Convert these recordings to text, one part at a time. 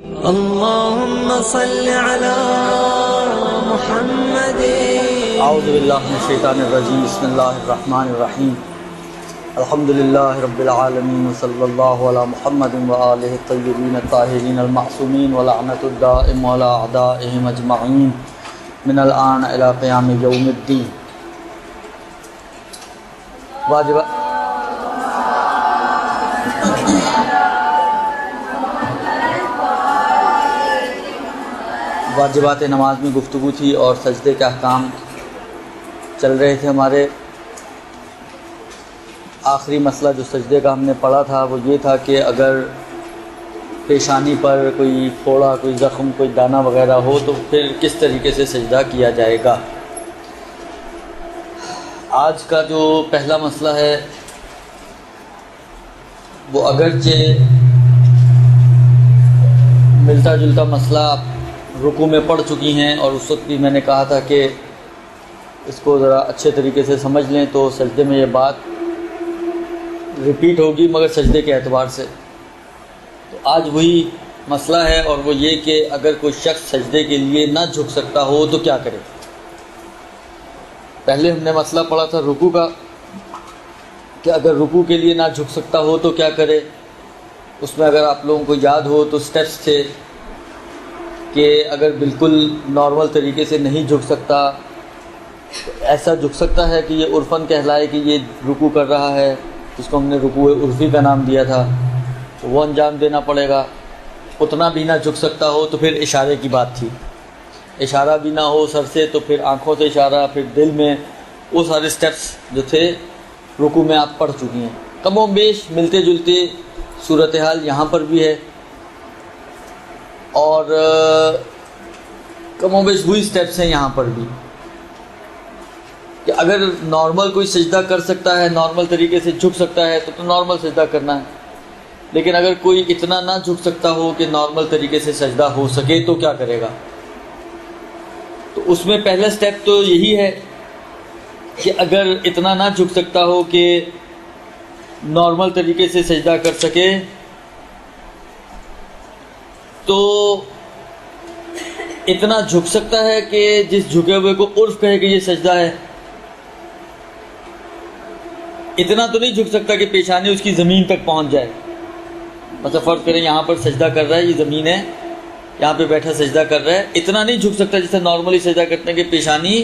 اللهم صل على محمد. اعوذ باللہ من الشیطان الرجیم. بسم اللہ الرحمن الرحیم. الحمد للہ رب العالمین وصلی اللہ علی محمد وآلہ الطیبین الطاہرین المعصومین ولعنۃ الدائم علی اعدائہم اجمعین من الآن الی قیام یوم الدین. واجبات نماز میں گفتگو تھی اور سجدے کے احکام چل رہے تھے ہمارے. آخری مسئلہ جو سجدے کا ہم نے پڑھا تھا وہ یہ تھا کہ اگر پیشانی پر کوئی پھوڑا، کوئی زخم، کوئی دانہ وغیرہ ہو تو پھر کس طریقے سے سجدہ کیا جائے گا. آج کا جو پہلا مسئلہ ہے وہ اگرچہ ملتا جلتا مسئلہ آپ رکوع میں پڑھ چکی ہیں، اور اس وقت بھی میں نے کہا تھا کہ اس کو ذرا اچھے طریقے سے سمجھ لیں تو سجدے میں یہ بات ریپیٹ ہوگی مگر سجدے کے اعتبار سے. تو آج وہی مسئلہ ہے، اور وہ یہ کہ اگر کوئی شخص سجدے کے لیے نہ جھک سکتا ہو تو کیا کرے. پہلے ہم نے مسئلہ پڑھا تھا رکوع کا کہ اگر رکوع کے لیے نہ جھک سکتا ہو تو کیا کرے. اس میں اگر آپ لوگوں کو یاد ہو تو سٹیپس تھے کہ اگر بالکل نارمل طریقے سے نہیں جھک سکتا، ایسا جھک سکتا ہے کہ یہ عرفاً کہلائے کہ یہ رکوع کر رہا ہے، جس کو ہم نے رکوع عرفی کا نام دیا تھا، تو وہ انجام دینا پڑے گا. اتنا بھی نہ جھک سکتا ہو تو پھر اشارے کی بات تھی. اشارہ بھی نہ ہو سر سے تو پھر آنکھوں سے اشارہ، پھر دل میں، وہ سارے سٹیپس جو تھے رکوع میں آپ پڑھ چکی ہیں. کم و بیش ملتے جلتے صورتحال یہاں پر بھی ہے، اور کم و بیش وہی سٹیپس ہیں یہاں پر بھی کہ اگر نارمل کوئی سجدہ کر سکتا ہے، نارمل طریقے سے جھک سکتا ہے تو نارمل سجدہ کرنا ہے. لیکن اگر کوئی اتنا نہ جھک سکتا ہو کہ نارمل طریقے سے سجدہ ہو سکے تو کیا کرے گا. تو اس میں پہلا سٹیپ تو یہی ہے کہ اگر اتنا نہ جھک سکتا ہو کہ نارمل طریقے سے سجدہ کر سکے تو اتنا جھک سکتا ہے کہ جس جھکے ہوئے کو عرف کہے کہ یہ سجدہ ہے. اتنا تو نہیں جھک سکتا کہ پیشانی اس کی زمین تک پہنچ جائے. مثلا فرض کریں یہاں پر سجدہ کر رہا ہے، یہ زمین ہے، یہاں پہ بیٹھا سجدہ کر رہا ہے. اتنا نہیں جھک سکتا جیسے نارملی سجدہ کرتے ہیں کہ پیشانی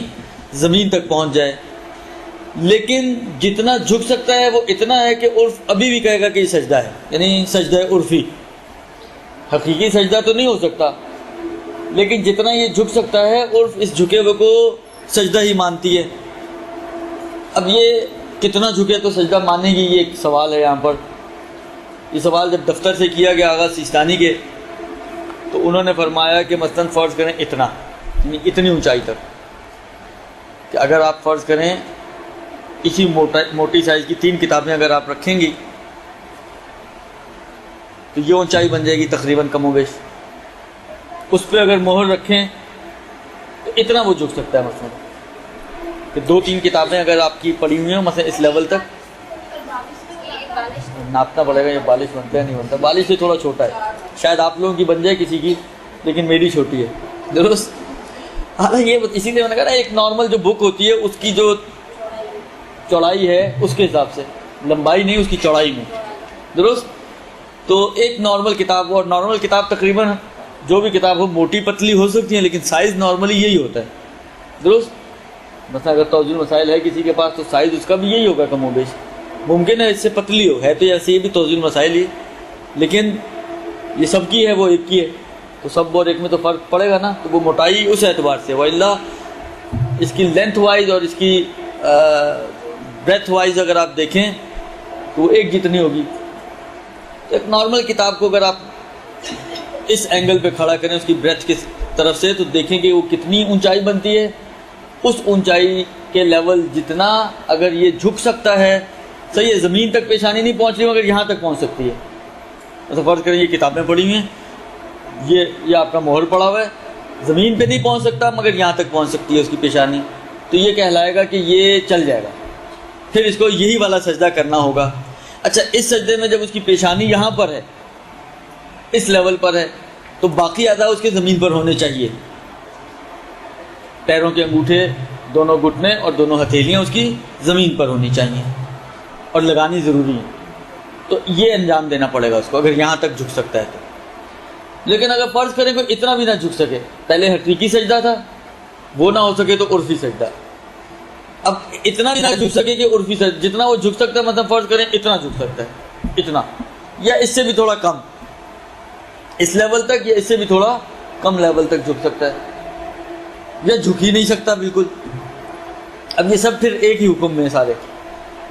زمین تک پہنچ جائے. لیکن جتنا جھک سکتا ہے وہ اتنا ہے کہ عرف ابھی بھی کہے گا کہ یہ سجدہ ہے، یعنی سجدہ عرفی. حقیقی سجدہ تو نہیں ہو سکتا، لیکن جتنا یہ جھک سکتا ہے عرف اس جھکے ہوئے کو سجدہ ہی مانتی ہے. اب یہ کتنا جھکے تو سجدہ مانے گی، یہ ایک سوال ہے یہاں پر. یہ سوال جب دفتر سے کیا گیا آغا سیستانی کے، تو انہوں نے فرمایا کہ مثلاً فرض کریں اتنا، یعنی اتنی اونچائی تک، کہ اگر آپ فرض کریں اسی موٹی سائز کی 3 کتابیں اگر آپ رکھیں گی تو یہ اونچائی بن جائے گی تقریباً کم و بیش. اس پہ اگر مہر رکھیں تو اتنا وہ جھک سکتا ہے. مثلا کہ 2-3 کتابیں اگر آپ کی پڑھی ہوئی ہوں مثلا اس لیول تک، ناپنا پڑے گا یہ بالش بنتا ہے نہیں بنتا. بالش سے تھوڑا چھوٹا ہے، شاید آپ لوگوں کی بن جائے کسی کی، لیکن میری چھوٹی ہے. درست. حالانکہ یہ اسی لیے میں نے کہا ایک نارمل جو بک ہوتی ہے اس کی جو چوڑائی ہے اس کے حساب سے، لمبائی نہیں اس کی چوڑائی میں. درست. تو ایک نارمل کتاب ہو، اور نارمل کتاب تقریباً جو بھی کتاب ہو موٹی پتلی ہو سکتی ہیں، لیکن سائز نارملی یہی ہوتا ہے. درست. مثلا اگر توضیح مسائل ہے کسی کے پاس تو سائز اس کا بھی یہی ہوگا کم و بیش. ممکن ہے اس سے پتلی ہو، ہے تو ایسے یہ بھی توضیح مسائل ہی، لیکن یہ سب کی ہے وہ ایک کی ہے، تو سب اور ایک میں تو فرق پڑے گا نا. تو وہ موٹائی اس اعتبار سے، وَإِلَّا اس کی لینتھ وائز اور اس کی بریتھ وائز اگر آپ دیکھیں تو وہ ایک جتنی ہوگی. ایک نارمل کتاب کو اگر آپ اس اینگل پہ کھڑا کریں اس کی بریتھ کی طرف سے تو دیکھیں کہ وہ کتنی اونچائی بنتی ہے. اس اونچائی کے لیول جتنا اگر یہ جھک سکتا ہے، صحیح ہے زمین تک پیشانی نہیں پہنچ رہی مگر یہاں تک پہنچ سکتی ہے. ایسا فرض کریں یہ کتابیں پڑھی ہوئی ہیں، یہ آپ کا مہر پڑا ہوا ہے، زمین پہ نہیں پہنچ سکتا مگر یہاں تک پہنچ سکتی ہے اس کی پیشانی، تو یہ کہلائے گا کہ یہ چل جائے گا. پھر اس کو یہی والا سجدہ کرنا ہوگا. اچھا اس سجدے میں جب اس کی پیشانی یہاں پر ہے، اس لیول پر ہے، تو باقی اعضاء اس کے زمین پر ہونے چاہیے. پیروں کے انگوٹھے، دونوں گھٹنے اور دونوں ہتھیلیاں اس کی زمین پر ہونی چاہیے اور لگانی ضروری ہے. تو یہ انجام دینا پڑے گا اس کو اگر یہاں تک جھک سکتا ہے تو. لیکن اگر فرض کریں کوئی اتنا بھی نہ جھک سکے، پہلے حقیقی سجدہ تھا، وہ نہ ہو سکے تو عرفی سجدہ. اب اتنا بھی نہ جھک سکے کہ عرفی سجدہ، جتنا وہ جھک سکتا ہے، مطلب فرض کریں اتنا جھک سکتا ہے، اتنا یا اس سے بھی تھوڑا کم، اس لیول تک یا اس سے بھی تھوڑا کم لیول تک جھک سکتا ہے، یا جھک ہی نہیں سکتا بالکل. اب یہ سب پھر ایک ہی حکم میں سارے،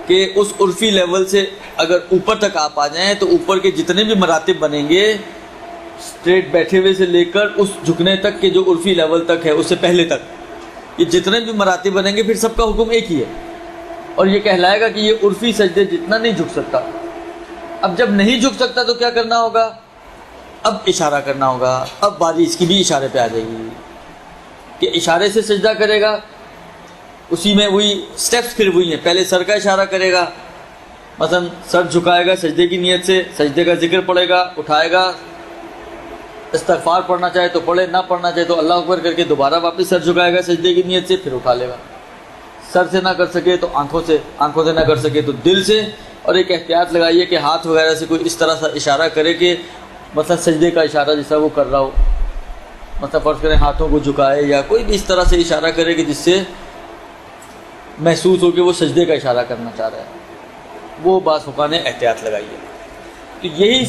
کہ اس عرفی لیول سے اگر اوپر تک آپ آ جائیں تو اوپر کے جتنے بھی مراتب بنیں گے، اسٹریٹ بیٹھے ہوئے سے لے کر اس جھکنے تک کے جو عرفی لیول تک ہے اس سے پہلے تک، یہ جتنے بھی مراتب بنیں گے پھر سب کا حکم ایک ہی ہے، اور یہ کہلائے گا کہ یہ عرفی سجدے جتنا نہیں جھک سکتا. اب جب نہیں جھک سکتا تو کیا کرنا ہوگا؟ اب اشارہ کرنا ہوگا. اب باری اس کی بھی اشارے پہ آ جائے گی کہ اشارے سے سجدہ کرے گا. اسی میں وہی سٹیپس پھر وہی ہیں. پہلے سر کا اشارہ کرے گا، مثلا سر جھکائے گا سجدے کی نیت سے، سجدے کا ذکر پڑھے گا، اٹھائے گا، استغفار پڑھنا چاہے تو پڑھے، نہ پڑھنا چاہے تو اللہ اکبر کر کے دوبارہ واپس سر جھکائے گا سجدے کی نیت سے، پھر اٹھا لے گا. سر سے نہ کر سکے تو آنکھوں سے نہ کر سکے تو دل سے. اور ایک احتیاط لگائیے کہ ہاتھ وغیرہ سے کوئی اس طرح سے اشارہ کرے کہ مثلا سجدے کا اشارہ جیسا وہ کر رہا ہو، مثلا فرض کریں ہاتھوں کو جھکائے یا کوئی بھی اس طرح سے اشارہ کرے کہ جس سے محسوس ہو کہ وہ سجدے کا اشارہ کرنا چاہ رہا ہے. وہ بعض فقہا نے احتیاط لگائی ہے. تو یہی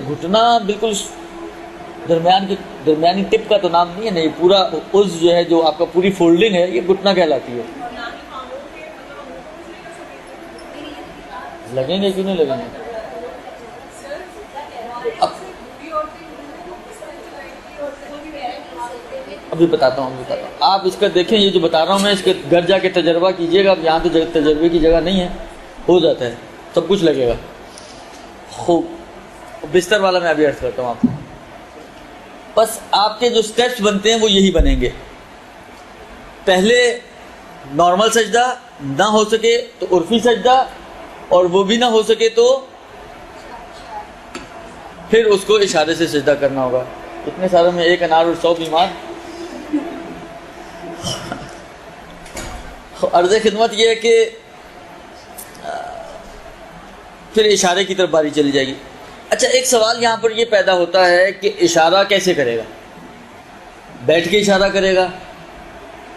گھٹنا بالکل درمیانی ٹپ کا تو نام نہیں ہے. نہیں، پورا عضو جو ہے، جو آپ کا پوری فولڈنگ ہے، یہ گھٹنا کہلاتی ہے. لگیں گے کیوں نہیں لگیں گے؟ ابھی بتاتا ہوں. آپ اس کا دیکھیں، یہ جو بتا رہا ہوں میں، اس کے گھر جا کے تجربہ کیجیے گا. اب یہاں تو تجربے کی جگہ نہیں ہے، ہو جاتا ہے، سب کچھ لگے گا. خوب بستر والا میں ابھی عرض کرتا ہوں آپ کو. بس آپ کے جو سٹیپس بنتے ہیں وہ یہی بنیں گے. پہلے نارمل سجدہ، نہ ہو سکے تو عرفی سجدہ، اور وہ بھی نہ ہو سکے تو پھر اس کو اشارے سے سجدہ کرنا ہوگا. اتنے سارے میں 1 انار اور 100 بیمار. عرض خدمت یہ ہے کہ پھر اشارے کی طرف باری چلی جائے گی. اچھا، ایک سوال یہاں پر یہ پیدا ہوتا ہے کہ اشارہ کیسے کرے گا؟ بیٹھ کے اشارہ کرے گا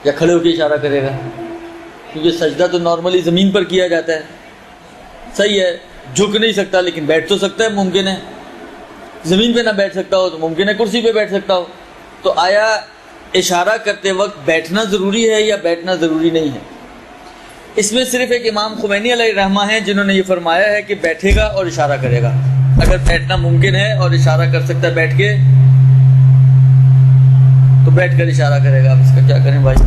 یا کھڑے ہو کے اشارہ کرے گا؟ کیونکہ سجدہ تو نارملی زمین پر کیا جاتا ہے. صحیح ہے، جھک نہیں سکتا لیکن بیٹھ تو سکتا ہے، ممکن ہے. زمین پہ نہ بیٹھ سکتا ہو تو ممکن ہے کرسی پہ بیٹھ سکتا ہو. تو آیا اشارہ کرتے وقت بیٹھنا ضروری ہے یا بیٹھنا ضروری نہیں ہے؟ اس میں صرف ایک امام خمینی علیہ الرحمہ ہیں جنہوں نے یہ فرمایا ہے کہ بیٹھے گا اور اشارہ کرے گا. اگر بیٹھنا ممکن ہے اور اشارہ کر سکتا ہے بیٹھ کے تو بیٹھ کر اشارہ کرے گا. اب اس کا کیا کریں بھائی؟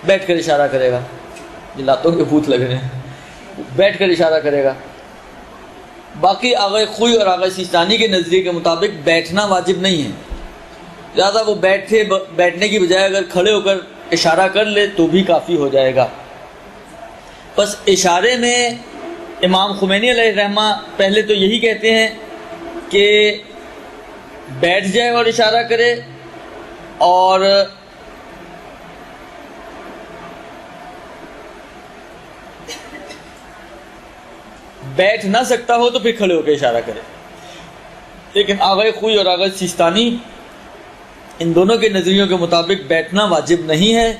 بیٹھ کر اشارہ کرے گا. یہ لاتوں کے بھوت لگ رہے ہیں. بیٹھ کر اشارہ کرے گا. باقی آغا خوئی اور آغا سیستانی کے نظریے کے مطابق بیٹھنا واجب نہیں ہے، لہٰذا وہ بیٹھنے کی بجائے اگر کھڑے ہو کر اشارہ کر لے تو بھی کافی ہو جائے گا. بس اشارے میں امام خمینی علیہ الرحمہ پہلے تو یہی کہتے ہیں کہ بیٹھ جائے اور اشارہ کرے، اور بیٹھ نہ سکتا ہو تو پھر کھڑے ہو کے اشارہ کرے. لیکن آغا خوئی اور آغا سیستانی ان دونوں کے نظریوں کے مطابق بیٹھنا واجب نہیں ہے،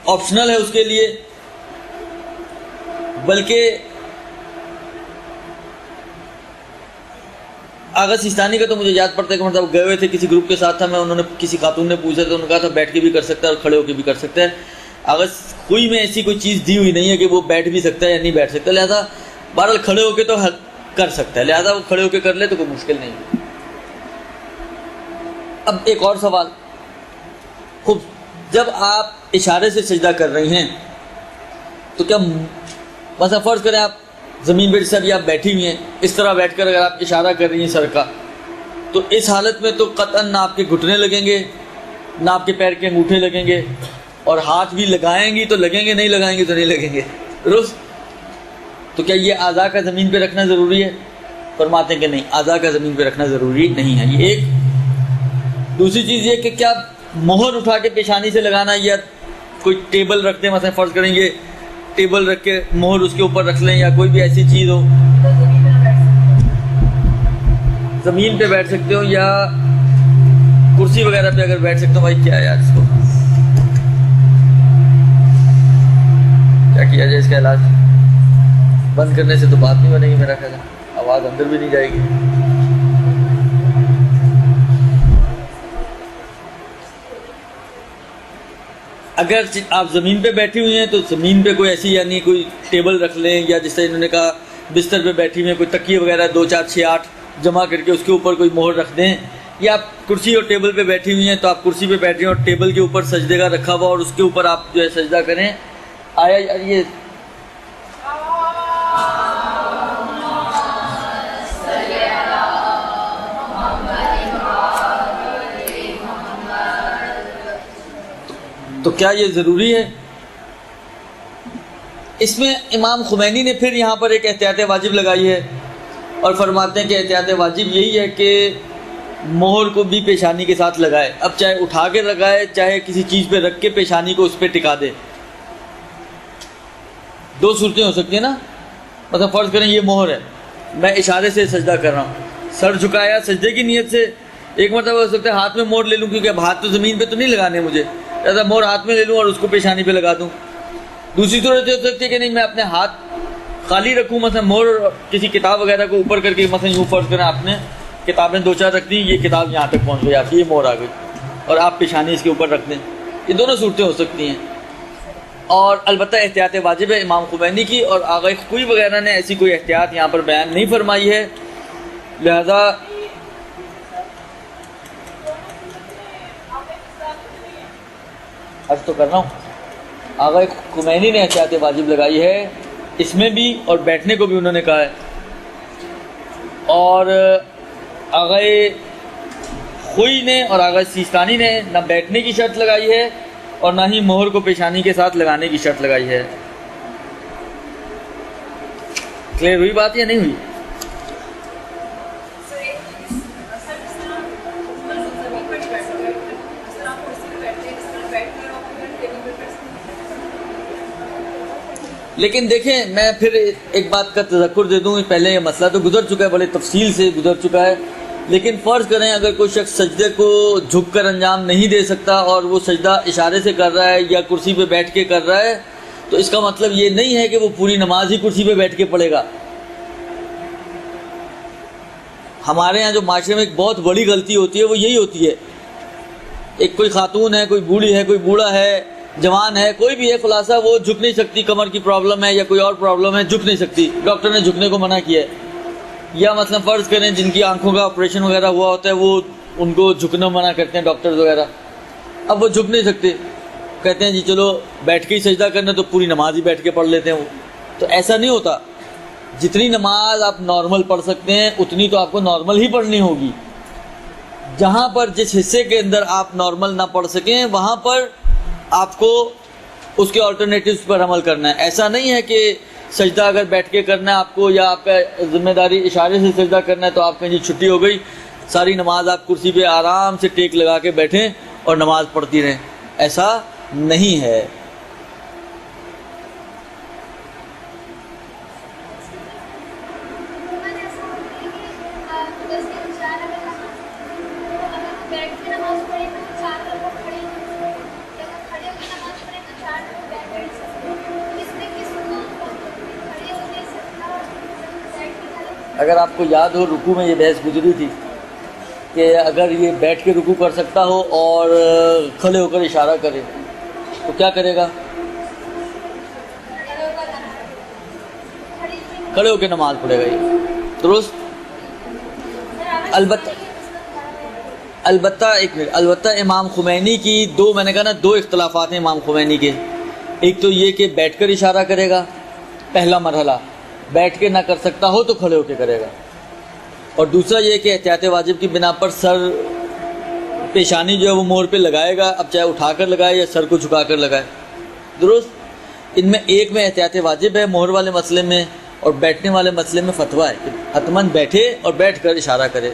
آپشنل ہے اس کے لیے. بلکہ آغا سیستانی کا تو مجھے یاد پڑتا ہے کہ مطلب گئے ہوئے تھے کسی گروپ کے ساتھ تھا میں، انہوں نے کسی خاتون نے پوچھا تو انہوں نے کہا تھا بیٹھ کے بھی کر سکتا ہے اور کھڑے ہو کے بھی کر سکتا ہے. آغا خوئی میں ایسی کوئی چیز دی ہوئی نہیں ہے کہ وہ بیٹھ بھی سکتا ہے یا نہیں بیٹھ سکتا، لہذا بہرحال کھڑے ہو کے تو کر سکتا ہے، لہذا وہ کھڑے ہو کے کر لے تو کوئی مشکل نہیں ہے. اب ایک اور سوال، خوب، جب آپ اشارے سے سجدہ کر رہی ہیں تو کیا مثلا فرض کریں آپ زمین پہ جیسے ابھی آپ بیٹھی ہوئی ہیں، اس طرح بیٹھ کر اگر آپ اشارہ کر رہی ہیں سر کا، تو اس حالت میں تو قطعاً نہ آپ کے گھٹنے لگیں گے، نہ آپ کے پیر کے انگوٹھے لگیں گے، اور ہاتھ بھی لگائیں گی تو لگیں گے، نہیں لگائیں گے تو نہیں لگیں گے، درست؟ تو کیا یہ اعضاء کا زمین پہ رکھنا ضروری ہے؟ فرماتے ہیں کہ نہیں، اعضاء کا زمین پہ رکھنا ضروری نہیں ہے، یہ ایک۔ دوسری چیز یہ کہ کیا مہر اٹھا کے پیشانی سے لگانا، یا کوئی ٹیبل رکھتے ہیں، مثلا فرض کریں گے ٹیبل رکھ کے مہر اس کے اوپر رکھ لیں، یا کوئی بھی ایسی چیز ہو، زمین پہ بیٹھ سکتے ہو یا کرسی وغیرہ پہ اگر بیٹھ سکتے ہو۔ بھائی کیا ہے یار، اس کو کیا کیا جائے؟ اس کا علاج بند کرنے سے تو بات نہیں بنے گی، میرا خیال ہے آواز اندر بھی نہیں جائے گی۔ اگر آپ زمین پہ بیٹھی ہوئی ہیں تو زمین پہ کوئی ایسی یعنی کوئی ٹیبل رکھ لیں، یا جس طرح انہوں نے کہا بستر پہ بیٹھی ہوئی ہیں، کوئی تکیے وغیرہ 2 4 6 8 جمع کر کے اس کے اوپر کوئی مہر رکھ دیں، یا آپ کرسی اور ٹیبل پہ بیٹھی ہوئی ہیں تو آپ کرسی پہ بیٹھی ہیں اور ٹیبل کے اوپر سجدے کا رکھا ہوا اور اس کے اوپر آپ جو ہے سجدہ کریں۔ آیا یار یہ تو کیا یہ ضروری ہے؟ اس میں امام خمینی نے پھر یہاں پر ایک احتیاط واجب لگائی ہے، اور فرماتے ہیں کہ احتیاط واجب یہی ہے کہ مہر کو بھی پیشانی کے ساتھ لگائے، اب چاہے اٹھا کے لگائے، چاہے کسی چیز پہ رکھ کے پیشانی کو اس پہ ٹکا دے۔ 2 صورتیں ہو سکتی ہیں نا، مثلا فرض کریں یہ مہر ہے، میں اشارے سے سجدہ کر رہا ہوں، سر جھکایا سجدے کی نیت سے، ایک مرتبہ ہو سکتا ہے ہاتھ میں مہر لے لوں، کیونکہ اب ہاتھ تو زمین پہ تو نہیں لگانے مجھے، ایسا مہر ہاتھ میں لے لوں اور اس کو پیشانی پہ لگا دوں۔ دوسری صورت یہ ہو سکتی ہے کہ نہیں، میں اپنے ہاتھ خالی رکھوں، مثلا مہر کسی کتاب وغیرہ کو اوپر کر کے، مثلا یوں فرض کریں آپ نے کتابیں 2 4 رکھ دیں، یہ کتاب یہاں تک پہنچ گئی، آپ کی یہ مہر آ گئی، اور آپ پیشانی اس کے اوپر رکھ دیں۔ یہ دونوں صورتیں ہو سکتی ہیں، اور البتہ احتیاط واجب ہے امام خمینی کی، اور آغا خوئی وغیرہ نے ایسی کوئی احتیاط یہاں پر بیان نہیں فرمائی ہے، لہذا عرض تو کر رہا ہوں آغا خمینی نے احتیاط واجب لگائی ہے اس میں بھی، اور بیٹھنے کو بھی انہوں نے کہا ہے، اور آغا خوئی نے اور آغا سیستانی نے نہ بیٹھنے کی شرط لگائی ہے اور نہ ہی مہر کو پیشانی کے ساتھ لگانے کی شرط لگائی ہے۔ کلیئر ہوئی بات یا نہیں ہوئی؟ لیکن دیکھیں، میں پھر ایک بات کا تذکر دے دوں، پہلے یہ مسئلہ تو گزر چکا ہے، بڑے تفصیل سے گزر چکا ہے، لیکن فرض کریں اگر کوئی شخص سجدے کو جھک کر انجام نہیں دے سکتا اور وہ سجدہ اشارے سے کر رہا ہے یا کرسی پہ بیٹھ کے کر رہا ہے، تو اس کا مطلب یہ نہیں ہے کہ وہ پوری نماز ہی کرسی پہ بیٹھ کے پڑھے گا۔ ہمارے یہاں جو معاشرے میں ایک بہت بڑی غلطی ہوتی ہے وہ یہی ہوتی ہے، ایک کوئی خاتون ہے، کوئی بوڑھی ہے، کوئی بوڑھا ہے، جوان ہے، کوئی بھی ہے، خلاصہ وہ جھک نہیں سکتی، کمر کی پرابلم ہے یا کوئی اور پرابلم ہے، جھک نہیں سکتی، ڈاکٹر نے جھکنے کو منع کیا ہے، یا مثلا فرض کریں جن کی آنکھوں کا آپریشن وغیرہ ہوا ہوتا ہے وہ ان کو جھکنا منع کرتے ہیں ڈاکٹرز وغیرہ، اب وہ جھک نہیں سکتے، کہتے ہیں جی چلو بیٹھ کے ہی سجدہ کرنا، تو پوری نماز ہی بیٹھ کے پڑھ لیتے ہیں وہ، تو ایسا نہیں ہوتا، جتنی نماز آپ نارمل پڑھ سکتے ہیں اتنی تو آپ کو نارمل ہی پڑھنی ہوگی، جہاں پر جس حصے کے اندر آپ نارمل نہ پڑھ سکیں وہاں پر آپ کو اس کے آلٹرنیٹیوز پر عمل کرنا ہے۔ ایسا نہیں ہے کہ سجدہ اگر بیٹھ کے کرنا ہے آپ کو، یا آپ کا ذمہ داری اشارے سے سجدہ کرنا ہے، تو آپ کہیں جی چھٹی ہو گئی، ساری نماز آپ کرسی پہ آرام سے ٹیک لگا کے بیٹھیں اور نماز پڑھتی رہیں، ایسا نہیں ہے۔ اگر آپ کو یاد ہو رکوع میں یہ بحث گزری تھی کہ اگر یہ بیٹھ کے رکوع کر سکتا ہو اور کھڑے ہو کر اشارہ کرے تو کیا کرے گا؟ کھڑے ہو کے نماز پڑھے گا، یہ درست؟ البتہ امام خمینی کی میں نے کہا نا 2 اختلافات ہیں امام خمینی کے، ایک تو یہ کہ بیٹھ کر اشارہ کرے گا، پہلا مرحلہ، بیٹھ کے نہ کر سکتا ہو تو کھڑے ہو کے کرے گا، اور دوسرا یہ کہ احتیاط واجب کی بنا پر سر پیشانی جو ہے وہ مہر پہ لگائے گا، اب چاہے اٹھا کر لگائے یا سر کو جھکا کر لگائے، درست۔ ان میں ایک میں احتیاط واجب ہے مہر والے مسئلے میں، اور بیٹھنے والے مسئلے میں فتویٰ ہے کہ حتماً بیٹھے اور بیٹھ کر اشارہ کرے،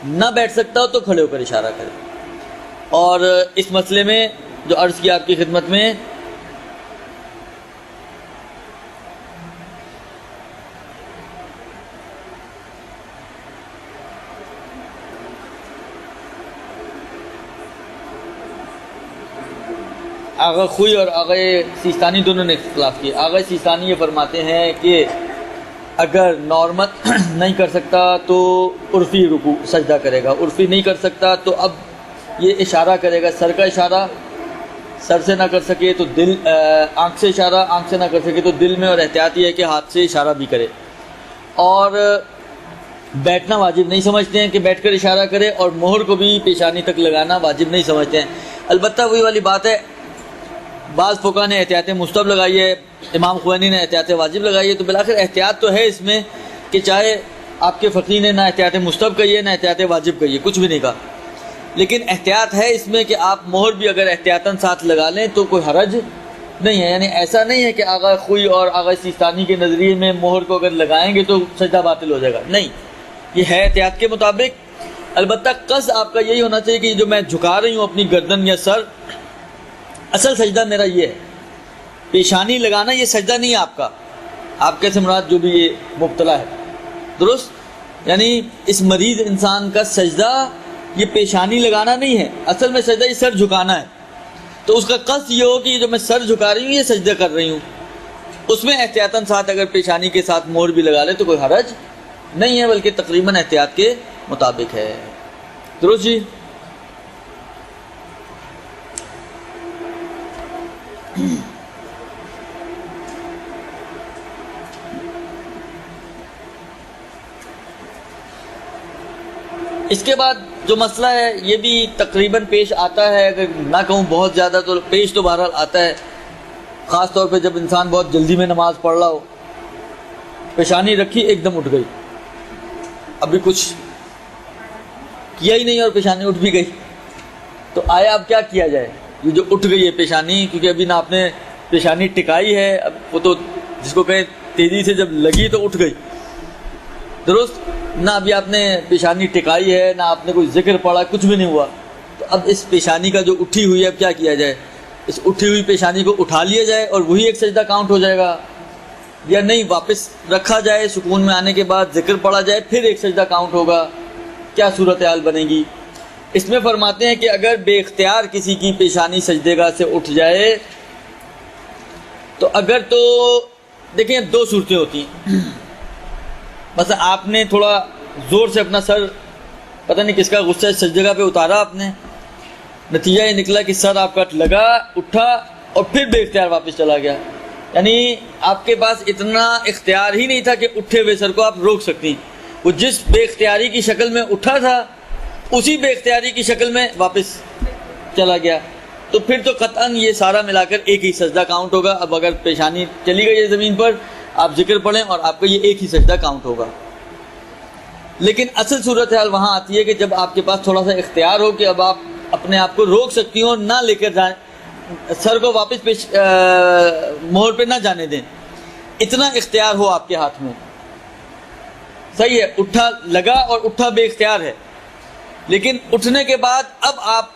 نہ بیٹھ سکتا ہو تو کھڑے ہو کر اشارہ کرے۔ اور اس مسئلے میں جو عرض کیا آپ کی خدمت میں، آغا خوئی اور آغا سیستانی دونوں نے اختلاف کیا۔ آغا سیستانی یہ فرماتے ہیں کہ اگر نارمل نہیں کر سکتا تو عرفی رکوع سجدہ کرے گا، عرفی نہیں کر سکتا تو اب یہ اشارہ کرے گا، سر کا اشارہ، سر سے نہ کر سکے تو دل، آنکھ سے اشارہ، آنکھ سے نہ کر سکے تو دل میں، اور احتیاط یہ ہے کہ ہاتھ سے اشارہ بھی کرے۔ اور بیٹھنا واجب نہیں سمجھتے ہیں کہ بیٹھ کر اشارہ کرے، اور مہر کو بھی پیشانی تک لگانا واجب نہیں سمجھتے ہیں۔ البتہ وہی والی بات ہے، بعض فقہا نے احتیاط مستحب لگائی ہے، امام خوینی نے احتیاط واجب لگائی ہے، تو بالآخر احتیاط تو ہے اس میں کہ چاہے آپ کے فقی نے نہ احتیاط مستحب کہی ہے نہ احتیاط واجب کہی ہے، کچھ بھی نہیں کہا، لیکن احتیاط ہے اس میں کہ آپ مہر بھی اگر احتیاطاً ساتھ لگا لیں تو کوئی حرج نہیں ہے۔ یعنی ایسا نہیں ہے کہ آغا خوئی اور آغا سیستانی کے نظریے میں مہر کو اگر لگائیں گے تو سجدہ باطل ہو جائے گا، نہیں، یہ ہے احتیاط کے مطابق۔ البتہ قصد آپ کا یہی ہونا چاہیے کہ جو میں جھکا رہی ہوں اپنی گردن یا سر، اصل سجدہ میرا یہ ہے، پیشانی لگانا یہ سجدہ نہیں ہے آپ کا، آپ کے سے مراد جو بھی یہ مبتلا ہے، درست؟ یعنی اس مریض انسان کا سجدہ یہ پیشانی لگانا نہیں ہے، اصل میں سجدہ یہ سر جھکانا ہے، تو اس کا قصد یہ ہو کہ یہ جو میں سر جھکا رہی ہوں یہ سجدہ کر رہی ہوں، اس میں احتیاطاً ساتھ اگر پیشانی کے ساتھ مہر بھی لگا لے تو کوئی حرج نہیں ہے، بلکہ تقریباً احتیاط کے مطابق ہے، درست جی؟ اس کے بعد جو مسئلہ ہے یہ بھی تقریباً پیش آتا ہے، اگر نہ کہوں بہت زیادہ تو پیش تو بہرحال آتا ہے، خاص طور پہ جب انسان بہت جلدی میں نماز پڑھ رہا ہو، پیشانی رکھی ایک دم اٹھ گئی، ابھی کچھ کیا ہی نہیں اور پیشانی اٹھ بھی گئی، تو آیا اب کیا کیا جائے؟ یہ جو اٹھ گئی ہے پیشانی، کیونکہ ابھی نہ آپ نے پیشانی ٹکائی ہے، اب وہ تو جس کو کہیں تیزی سے جب لگی تو اٹھ گئی، درست؟ نہ ابھی آپ نے پیشانی ٹکائی ہے، نہ آپ نے کوئی ذکر پڑھا، کچھ بھی نہیں ہوا، تو اب اس پیشانی کا جو اٹھی ہوئی ہے اب کیا کیا جائے؟ اس اٹھی ہوئی پیشانی کو اٹھا لیا جائے اور وہی ایک سجدہ کاؤنٹ ہو جائے گا، یا نہیں واپس رکھا جائے، سکون میں آنے کے بعد ذکر پڑھا جائے پھر ایک سجدہ کاؤنٹ ہوگا؟ کیا صورتحال بنے گی؟ اس میں فرماتے ہیں کہ اگر بے اختیار کسی کی پیشانی سجدے گاہ سے اٹھ جائے تو اگر تو دیکھیں دو صورتیں ہوتی ہیں، بس آپ نے تھوڑا زور سے اپنا سر، پتہ نہیں کس کا غصہ اس جگہ پہ اتارا آپ نے، نتیجہ یہ نکلا کہ سر آپ کا لگا، اٹھا اور پھر بے اختیار واپس چلا گیا، یعنی آپ کے پاس اتنا اختیار ہی نہیں تھا کہ اٹھے ہوئے سر کو آپ روک سکتی، وہ جس بے اختیاری کی شکل میں اٹھا تھا اسی بے اختیاری کی شکل میں واپس چلا گیا، تو پھر تو قطعاً یہ سارا ملا کر ایک ہی سجدہ کاؤنٹ ہوگا۔ اب اگر پیشانی چلی گئی ہے زمین پر، آپ ذکر پڑھیں اور آپ کا یہ ایک ہی سجدہ کاؤنٹ ہوگا۔ لیکن اصل صورتحال وہاں آتی ہے کہ جب آپ کے پاس تھوڑا سا اختیار ہو کہ اب آپ اپنے آپ کو روک سکتی ہوں، نہ لے کر جائیں، سر کو واپس مہر پہ نہ جانے دیں، اتنا اختیار ہو آپ کے ہاتھ میں، صحیح ہے، اٹھا لگا اور اٹھا بے اختیار ہے، لیکن اٹھنے کے بعد اب آپ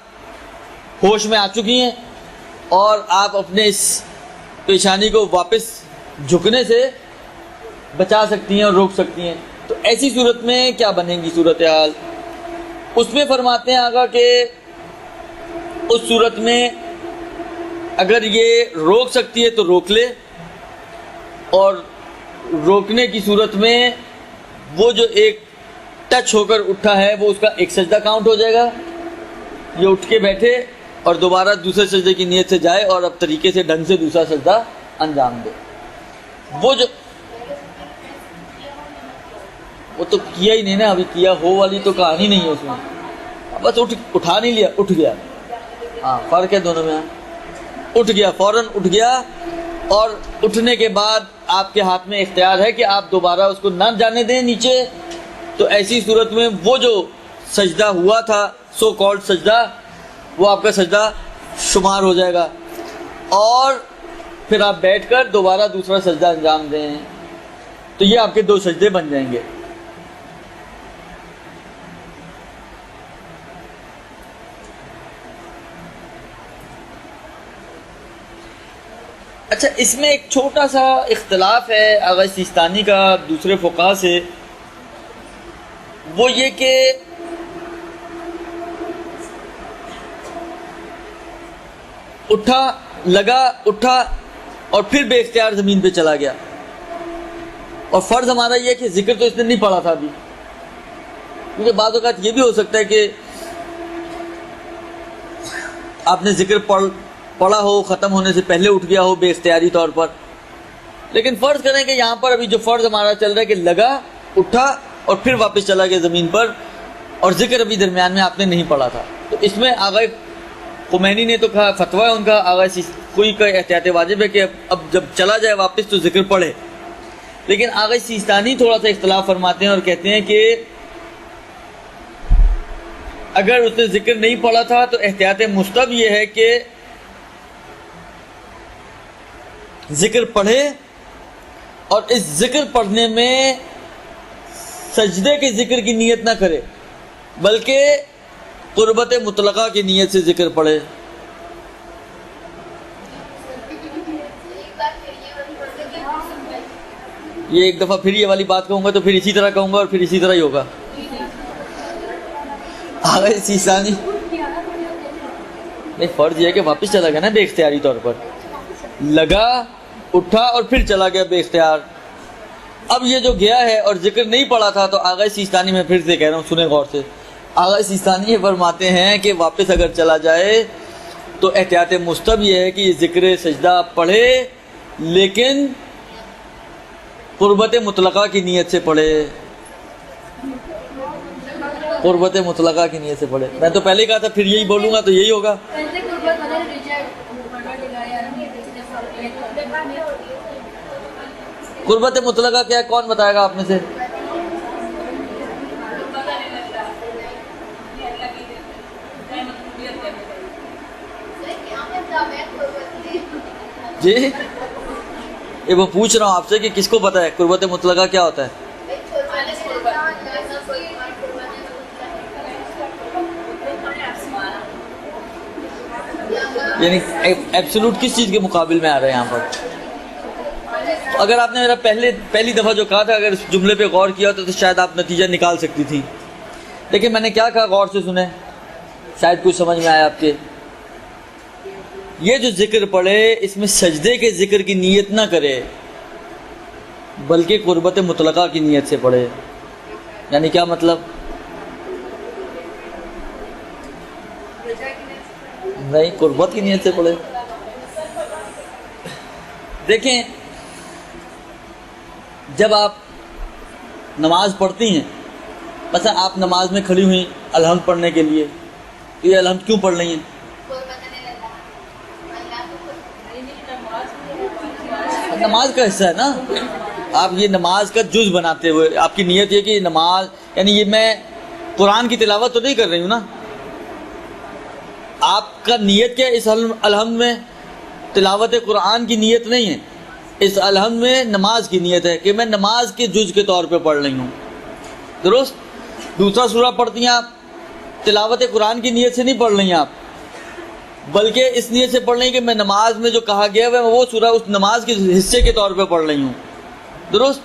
ہوش میں آ چکی ہیں اور آپ اپنے اس پیشانی کو واپس جھکنے سے بچا سکتی ہیں اور روک سکتی ہیں، تو ایسی صورت میں کیا بنے گی صورتحال؟ اس میں فرماتے ہیں آگا کہ اس صورت میں اگر یہ روک سکتی ہے تو روک لے، اور روکنے کی صورت میں وہ جو ایک ٹچ ہو کر اٹھا ہے وہ اس کا ایک سجدہ کاؤنٹ ہو جائے گا، یہ اٹھ کے بیٹھے اور دوبارہ دوسرے سجدے کی نیت سے جائے اور اب طریقے سے ڈھنگ سے دوسرا سجدہ انجام دے۔ وہ تو کیا ہی نہیں نا، ابھی کیا ہو والی تو کہانی نہیں ہے اس میں، بس اٹھا نہیں لیا، اٹھ گیا، ہاں فرق ہے دونوں میں، اٹھ گیا، فوراً اٹھ گیا، اور اٹھنے کے بعد آپ کے ہاتھ میں اختیار ہے کہ آپ دوبارہ اس کو نہ جانے دیں نیچے، تو ایسی صورت میں وہ جو سجدہ ہوا تھا سو کالڈ سجدہ وہ آپ کا سجدہ شمار ہو جائے گا، اور پھر آپ بیٹھ کر دوبارہ دوسرا سجدہ انجام دیں تو یہ آپ کے 2 سجدے بن جائیں گے۔ اچھا، اس میں ایک چھوٹا سا اختلاف ہے آغا سیستانی کا دوسرے فقہا سے، وہ یہ کہ اٹھا اور پھر بے اختیار زمین پہ چلا گیا، اور فرض ہمارا یہ کہ ذکر تو اس نے نہیں پڑھا تھا ابھی، کیونکہ بعض اوقات یہ بھی ہو سکتا ہے کہ آپ نے ذکر پڑھا ہو، ختم ہونے سے پہلے اٹھ گیا ہو بے اختیاری طور پر، لیکن فرض کریں کہ یہاں پر ابھی جو فرض ہمارا چل رہا ہے کہ لگا، اٹھا اور پھر واپس چلا گیا زمین پر، اور ذکر ابھی درمیان میں آپ نے نہیں پڑھا تھا، تو اس میں آغا خمینی نے تو کہا، فتویٰ ہے ان کا، آغا کوئی کا احتیاط واجب ہے کہ اب جب چلا جائے واپس تو ذکر پڑھے، لیکن آغا سیستانی تھوڑا سا اختلاف فرماتے ہیں اور کہتے ہیں کہ اگر اس نے ذکر نہیں پڑھا تھا تو احتیاط مستحب یہ ہے کہ ذکر پڑھے، اور اس ذکر پڑھنے میں سجدے کے ذکر کی نیت نہ کرے بلکہ قربت مطلقہ کی نیت سے ذکر پڑھے۔ یہ ایک دفعہ پھر یہ والی بات کہوں گا تو پھر اسی طرح کہوں گا اور پھر اسی طرح ہی ہوگا۔ آغا سیستانی نہیں، فرض یہ ہے کہ واپس چلا گیا نا بے اختیاری طور پر، لگا، اٹھا اور پھر چلا گیا بے اختیار۔ اب یہ جو گیا ہے اور ذکر نہیں پڑھا تھا تو آغا سیستانی میں پھر سے کہہ رہا ہوں، سنیں غور سے، آغا سیستانی یہ فرماتے ہیں کہ واپس اگر چلا جائے تو احتیاط مستحب یہ ہے کہ یہ ذکر سجدہ پڑھے لیکن قربت مطلقہ کی نیت سے پڑھے، قربت مطلقہ کی نیت سے پڑھے۔ میں تو پہلے کہا تھا پھر یہی بولوں گا تو یہی ہوگا۔ قربت مطلقہ کیا ہے، کون بتائے گا آپ میں سے؟ جی یہ وہ پوچھ رہا ہوں آپ سے کہ کس کو پتہ ہے قربت مطلقہ کیا ہوتا ہے؟ یعنی ایبسولوٹ کس چیز کے مقابل میں آ رہے ہیں یہاں پر؟ اگر آپ نے میرا پہلی دفعہ جو کہا تھا اگر اس جملے پہ غور کیا ہوتا تو شاید آپ نتیجہ نکال سکتی تھی، لیکن میں نے کیا کہا غور سے سنیں، شاید کچھ سمجھ میں آیا آپ کے۔ یہ جو ذکر پڑھے اس میں سجدے کے ذکر کی نیت نہ کرے بلکہ قربت مطلقہ کی نیت سے پڑھے۔ یعنی کیا مطلب؟ نہیں، قربت کی نیت سے پڑھے۔ دیکھیں جب آپ نماز پڑھتی ہیں، مثلا آپ نماز میں کھڑی ہوئی الحمد پڑھنے کے لیے، تو یہ الحمد کیوں پڑھ رہی ہیں؟ نماز کا حصہ ہے نا، آپ یہ نماز کا جز بناتے ہوئے آپ کی نیت یہ کہ یہ نماز، یعنی یہ میں قرآن کی تلاوت تو نہیں کر رہی ہوں نا، آپ کا نیت کیا ہے اس الحمد میں؟ تلاوت قرآن کی نیت نہیں ہے، اس الحمد میں نماز کی نیت ہے کہ میں نماز کے جز کے طور پہ پڑھ رہی ہوں، درست؟ دوسرا سورہ پڑھتی ہیں آپ، تلاوت قرآن کی نیت سے نہیں پڑھ رہی ہیں آپ، بلکہ اس نیت سے پڑھ رہی ہیں کہ میں نماز میں جو کہا گیا ہے وہ سورہ اس نماز کے حصے کے طور پہ پڑھ رہی ہوں، درست؟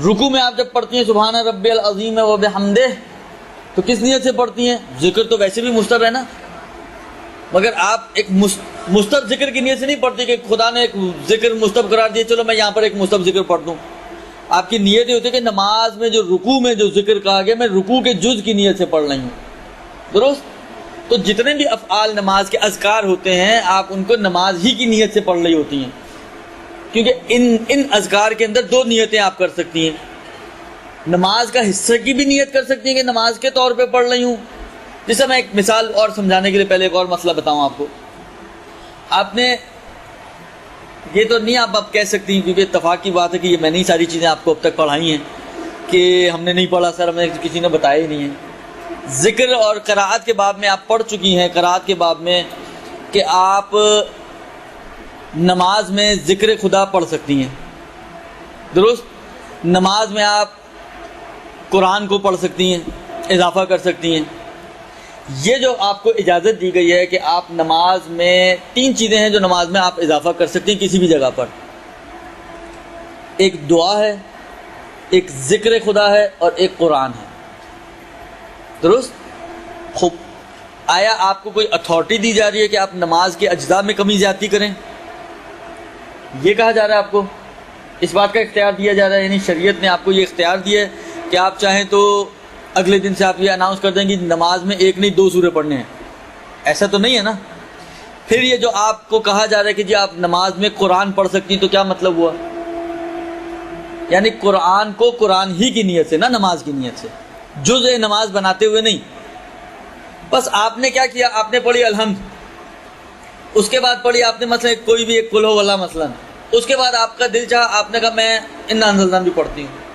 رکوع میں آپ جب پڑھتی ہیں سبحان ربی العظیم و بحمدہ تو کس نیت سے پڑھتی ہیں؟ ذکر تو ویسے بھی مستحب ہے نا، مگر آپ ایک مستحب ذکر کی نیت سے نہیں پڑھتی کہ خدا نے ایک ذکر مستحب قرار دیا چلو میں یہاں پر ایک مستحب ذکر پڑھ دوں۔ آپ کی نیت یہ ہوتی ہے کہ نماز میں جو رکوع میں جو ذکر کہا گیا میں رکوع کے جز کی نیت سے پڑھ رہی ہوں، درست؟ تو جتنے بھی افعال نماز کے اذکار ہوتے ہیں آپ ان کو نماز ہی کی نیت سے پڑھ رہی ہوتی ہیں، کیونکہ ان اذکار کے اندر 2 نیتیں آپ کر سکتی ہیں، نماز کا حصہ کی بھی نیت کر سکتی ہیں کہ نماز کے طور پہ پڑھ رہی ہوں۔ جیسے میں ایک مثال اور سمجھانے کے لیے پہلے ایک اور مسئلہ بتاؤں آپ کو، آپ نے یہ تو نہیں آپ کہہ سکتی کیونکہ اتفاق کی بات ہے کہ یہ میں نے ہی ساری چیزیں آپ کو اب تک پڑھائی ہیں، کہ ہم نے نہیں پڑھا سر، ہمیں کسی نے بتایا ہی نہیں ہے. ذکر اور قرأت کے باب میں آپ پڑھ چکی ہیں، قرأت کے باب میں، کہ آپ نماز میں ذکر خدا پڑھ سکتی ہیں. درست؟ نماز میں آپ قرآن کو پڑھ سکتی ہیں، اضافہ کر سکتی ہیں. یہ جو آپ کو اجازت دی گئی ہے کہ آپ نماز میں 3 چیزیں ہیں جو نماز میں آپ اضافہ کر سکتی ہیں کسی بھی جگہ پر. ایک دعا ہے، ایک ذکر خدا ہے، اور ایک قرآن ہے. درست؟ خوب. آیا آپ کو کوئی اتھارٹی دی جا رہی ہے کہ آپ نماز کے اجزاء میں کمی زیادتی کریں؟ یہ کہا جا رہا ہے آپ کو، اس بات کا اختیار دیا جا رہا ہے، یعنی شریعت نے آپ کو یہ اختیار دیا ہے کہ آپ چاہیں تو اگلے دن سے آپ یہ اناؤنس کر دیں گے نماز میں 1 نہیں 2 سورے پڑھنے ہیں. ایسا تو نہیں ہے نا. پھر یہ جو آپ کو کہا جا رہا ہے کہ جی آپ نماز میں قرآن پڑھ سکتی ہیں، تو کیا مطلب ہوا؟ یعنی قرآن کو قرآن ہی کی نیت سے، نہ نماز کی نیت سے، جزء نماز بناتے ہوئے نہیں. بس آپ نے کیا کیا؟ آپ نے پڑھی الحمد، اس کے بعد پڑھی آپ نے مثلا کوئی بھی ایک قل ہو اللہ مثلا، اس کے بعد آپ کا دل چاہا آپ نے کہا میں انا انزلنا بھی پڑھتی ہوں.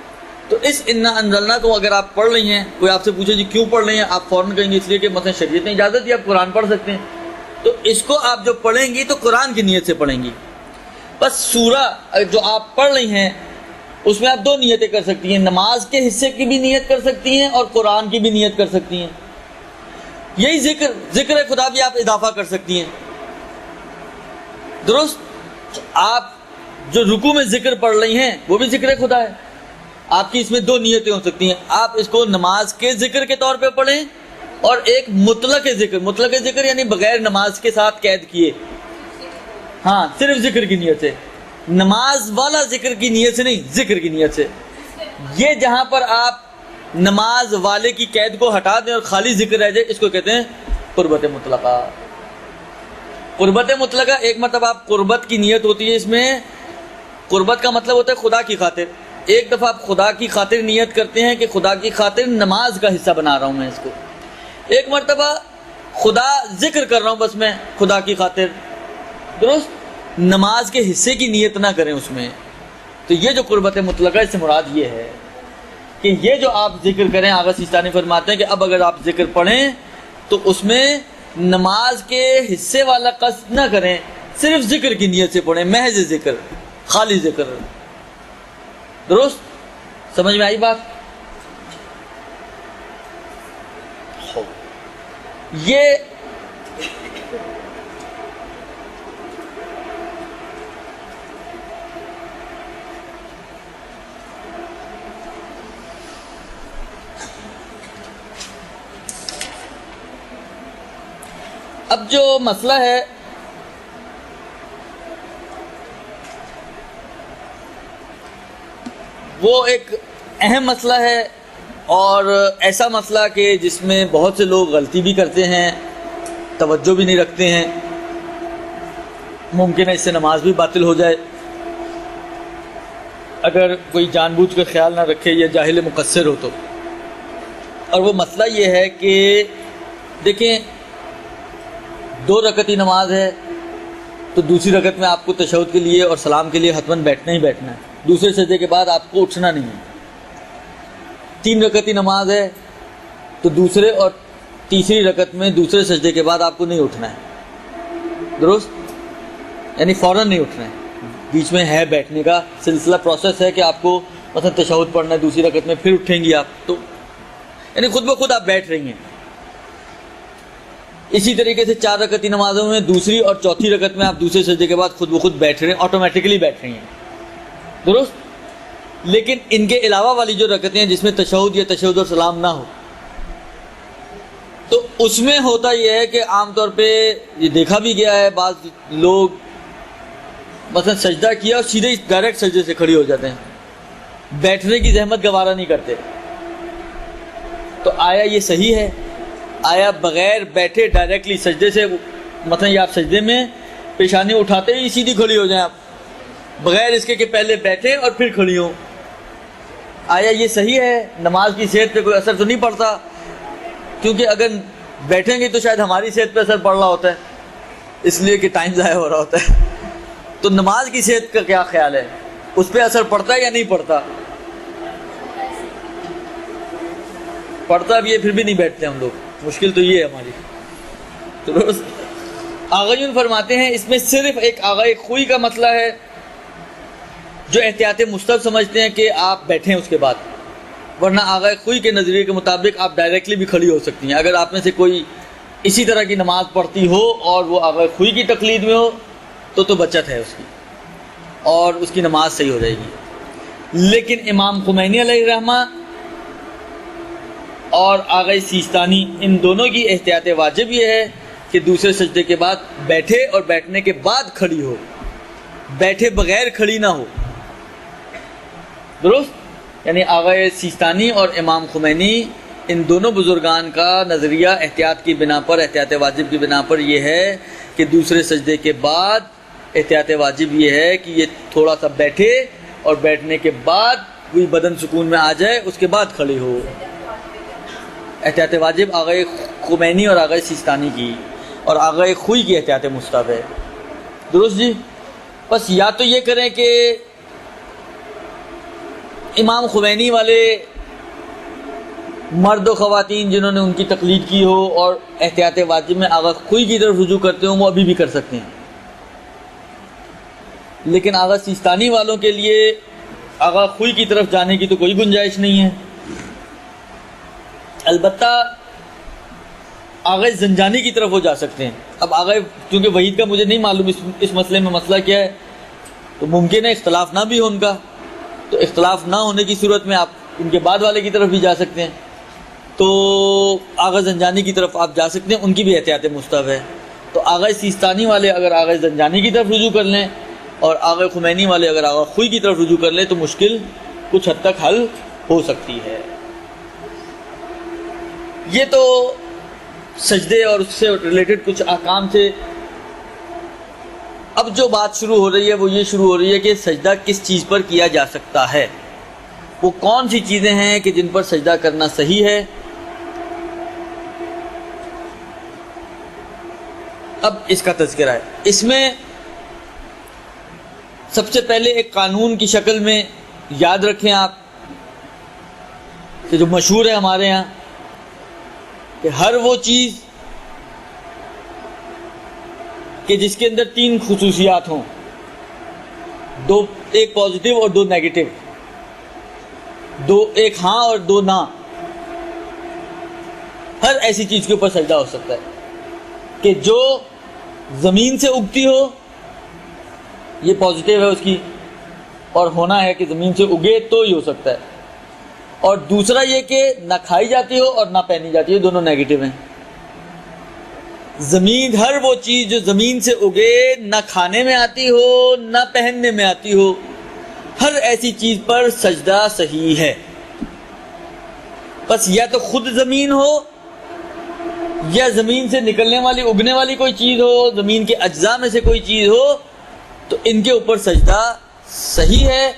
تو اس انا انزلنا کو اگر آپ پڑھ رہی ہیں، کوئی آپ سے پوچھے جی کیوں پڑھ رہی ہیں، آپ فوراً کہیں گے اس لیے کہ مثلا شریعت نے اجازت دی آپ قرآن پڑھ سکتے ہیں. تو اس کو آپ جو پڑھیں گی تو قرآن کی نیت سے پڑھیں گی. بس سورہ جو آپ پڑھ رہی ہیں اس میں آپ 2 نیتیں کر سکتی ہیں، نماز کے حصے کی بھی نیت کر سکتی ہیں اور قرآن کی بھی نیت کر سکتی ہیں. یہی ذکر خدا بھی آپ اضافہ کر سکتی ہیں. درست؟ آپ جو رکوع میں ذکر پڑھ رہی ہیں وہ بھی ذکر خدا ہے. آپ کی اس میں 2 نیتیں ہو سکتی ہیں. آپ اس کو نماز کے ذکر کے طور پہ پڑھیں، اور ایک مطلق ذکر یعنی بغیر نماز کے ساتھ قید کیے، ہاں صرف ذکر کی نیت سے، نماز والا ذکر کی نیت سے نہیں، ذکر کی نیت سے. یہ جہاں پر آپ نماز والے کی قید کو ہٹا دیں اور خالی ذکر رہ جائے، اس کو کہتے ہیں قربت مطلقہ. قربت مطلقہ ایک مرتبہ آپ قربت کی نیت ہوتی ہے، اس میں قربت کا مطلب ہوتا ہے خدا کی خاطر. ایک دفعہ آپ خدا کی خاطر نیت کرتے ہیں کہ خدا کی خاطر نماز کا حصہ بنا رہا ہوں میں اس کو. ایک مرتبہ خدا ذکر کر رہا ہوں بس میں خدا کی خاطر. درست؟ نماز کے حصے کی نیت نہ کریں اس میں. تو یہ جو قربت مطلقہ اس سے مراد یہ ہے کہ یہ جو آپ ذکر کریں، آغا سیستانی فرماتے ہیں کہ اب اگر آپ ذکر پڑھیں تو اس میں نماز کے حصے والا قصد نہ کریں، صرف ذکر کی نیت سے پڑھیں، محض ذکر، خالی ذکر. درست؟ سمجھ میں آئی بات؟ یہ اب جو مسئلہ ہے وہ ایک اہم مسئلہ ہے، اور ایسا مسئلہ کہ جس میں بہت سے لوگ غلطی بھی کرتے ہیں، توجہ بھی نہیں رکھتے ہیں. ممکن ہے اس سے نماز بھی باطل ہو جائے اگر کوئی جان بوجھ کر خیال نہ رکھے یا جاہل مقصر ہو تو. اور وہ مسئلہ یہ ہے کہ دیکھیں 2 رکعتی نماز ہے تو دوسری رکعت میں آپ کو تشہد کے لیے اور سلام کے لیے حتماً بیٹھنا ہی بیٹھنا ہے. دوسرے سجدے کے بعد آپ کو اٹھنا نہیں ہے. 3 رکعتی نماز ہے تو دوسرے اور تیسری رکعت میں دوسرے سجدے کے بعد آپ کو نہیں اٹھنا ہے. درست؟ یعنی فوراً نہیں اٹھنا ہے، بیچ میں ہے بیٹھنے کا سلسلہ، پروسیس ہے کہ آپ کو مثلا تشہد پڑھنا ہے دوسری رکعت میں، پھر اٹھیں گی آپ، تو یعنی خود بخود آپ بیٹھ رہی ہیں. اسی طریقے سے 4 رکعتی نمازوں میں دوسری اور چوتھی رکعت میں آپ دوسرے سجدے کے بعد خود بخود بیٹھ رہے ہیں، آٹومیٹکلی بیٹھ رہی ہیں. درست؟ لیکن ان کے علاوہ والی جو رکعتیں ہیں جس میں تشہد یا تشہد اور سلام نہ ہو، تو اس میں ہوتا یہ ہے کہ عام طور پہ یہ دیکھا بھی گیا ہے، بعض لوگ مثلا سجدہ کیا اور سیدھے ڈائریکٹ سجدے سے کھڑی ہو جاتے ہیں، بیٹھنے کی زحمت گوارا نہیں کرتے. تو آیا یہ صحیح ہے؟ آیا بغیر بیٹھے ڈائریکٹلی سجدے سے، مثلا یہ آپ سجدے میں پیشانی اٹھاتے ہی سیدھی کھڑی ہو جائیں آپ، بغیر اس کے کہ پہلے بیٹھے اور پھر کھڑی ہوں، آیا یہ صحیح ہے؟ نماز کی صحت پہ کوئی اثر تو نہیں پڑتا؟ کیونکہ اگر بیٹھیں گے تو شاید ہماری صحت پہ اثر پڑ رہا ہوتا ہے، اس لیے کہ ٹائم ضائع ہو رہا ہوتا ہے. تو نماز کی صحت کا کیا خیال ہے؟ اس پہ اثر پڑتا ہے یا نہیں پڑتا؟ پڑھتا بھی ہے پھر بھی نہیں بیٹھتے ہم لوگ. مشکل تو یہ ہے ہماری. درست. آغایون فرماتے ہیں اس میں صرف ایک آغائے خوئی کا مسئلہ ہے جو احتیاط مستحب سمجھتے ہیں کہ آپ بیٹھیں اس کے بعد، ورنہ آغائے خوئی کے نظریے کے مطابق آپ ڈائریکٹلی بھی کھڑی ہو سکتی ہیں. اگر آپ میں سے کوئی اسی طرح کی نماز پڑھتی ہو اور وہ آغائے خوئی کی تقلید میں ہو تو بچت ہے اس کی اور اس کی نماز صحیح ہو جائے گی. لیکن امام خمینی علیہ الرحمہ اور آغا سیستانی ان دونوں کی احتیاط واجب یہ ہے کہ دوسرے سجدے کے بعد بیٹھے اور بیٹھنے کے بعد کھڑی ہو، بیٹھے بغیر کھڑی نہ ہو. درست. یعنی آغا سیستانی اور امام خمینی ان دونوں بزرگان کا نظریہ احتیاط کی بنا پر، احتیاط واجب کی بنا پر یہ ہے کہ دوسرے سجدے کے بعد احتیاط واجب یہ ہے کہ یہ تھوڑا سا بیٹھے اور بیٹھنے کے بعد کوئی بدن سکون میں آ جائے اس کے بعد کھڑی ہو. احتیاط واجب آغا خمینی اور آغا سیستانی کی، اور آغا خوئی کی احتیاط مستحب ہے. درست جی. بس یا تو یہ کریں کہ امام خمینی والے مرد و خواتین جنہوں نے ان کی تقلید کی ہو اور احتیاط واجب میں آغا خوئی کی طرف رجوع کرتے ہوں وہ ابھی بھی کر سکتے ہیں. لیکن آغا سیستانی والوں کے لیے آغا خوئی کی طرف جانے کی تو کوئی گنجائش نہیں ہے. البتہ آغا زنجانی کی طرف وہ جا سکتے ہیں. اب آغا کیونکہ وحید کا مجھے نہیں معلوم اس مسئلے میں مسئلہ کیا ہے، تو ممکن ہے اختلاف نہ بھی ہو ان کا، تو اختلاف نہ ہونے کی صورت میں آپ ان کے بعد والے کی طرف بھی جا سکتے ہیں. تو آغا زنجانی کی طرف آپ جا سکتے ہیں، ان کی بھی احتیاط مستحب ہے. تو آغا سیستانی والے اگر آغا زنجانی کی طرف رجوع کر لیں اور آغا خمینی والے اگر آغا خوئی کی طرف رجوع کر لیں تو مشکل کچھ حد تک حل ہو سکتی ہے. یہ تو سجدے اور اس سے ریلیٹڈ کچھ احکام سے. اب جو بات شروع ہو رہی ہے وہ یہ شروع ہو رہی ہے کہ سجدہ کس چیز پر کیا جا سکتا ہے، وہ کون سی چیزیں ہیں کہ جن پر سجدہ کرنا صحیح ہے. اب اس کا تذکرہ ہے. اس میں سب سے پہلے ایک قانون کی شکل میں یاد رکھیں آپ کہ جو مشہور ہے ہمارے ہاں کہ ہر وہ چیز کہ جس کے اندر 3 خصوصیات ہوں، ایک پازیٹیو اور 2 نیگیٹو، ایک ہاں اور 2 نہ، ہر ایسی چیز کے اوپر سجدہ ہو سکتا ہے. کہ جو زمین سے اگتی ہو، یہ پازیٹیو ہے اس کی، اور ہونا ہے کہ زمین سے اگے تو ہی ہو سکتا ہے. اور دوسرا یہ کہ نہ کھائی جاتی ہو اور نہ پہنی جاتی ہو، دونوں نیگیٹو ہیں. زمین، ہر وہ چیز جو زمین سے اگے، نہ کھانے میں آتی ہو نہ پہننے میں آتی ہو، ہر ایسی چیز پر سجدہ صحیح ہے. بس یا تو خود زمین ہو یا زمین سے نکلنے والی، اگنے والی کوئی چیز ہو، زمین کے اجزاء میں سے کوئی چیز ہو، تو ان کے اوپر سجدہ صحیح ہے،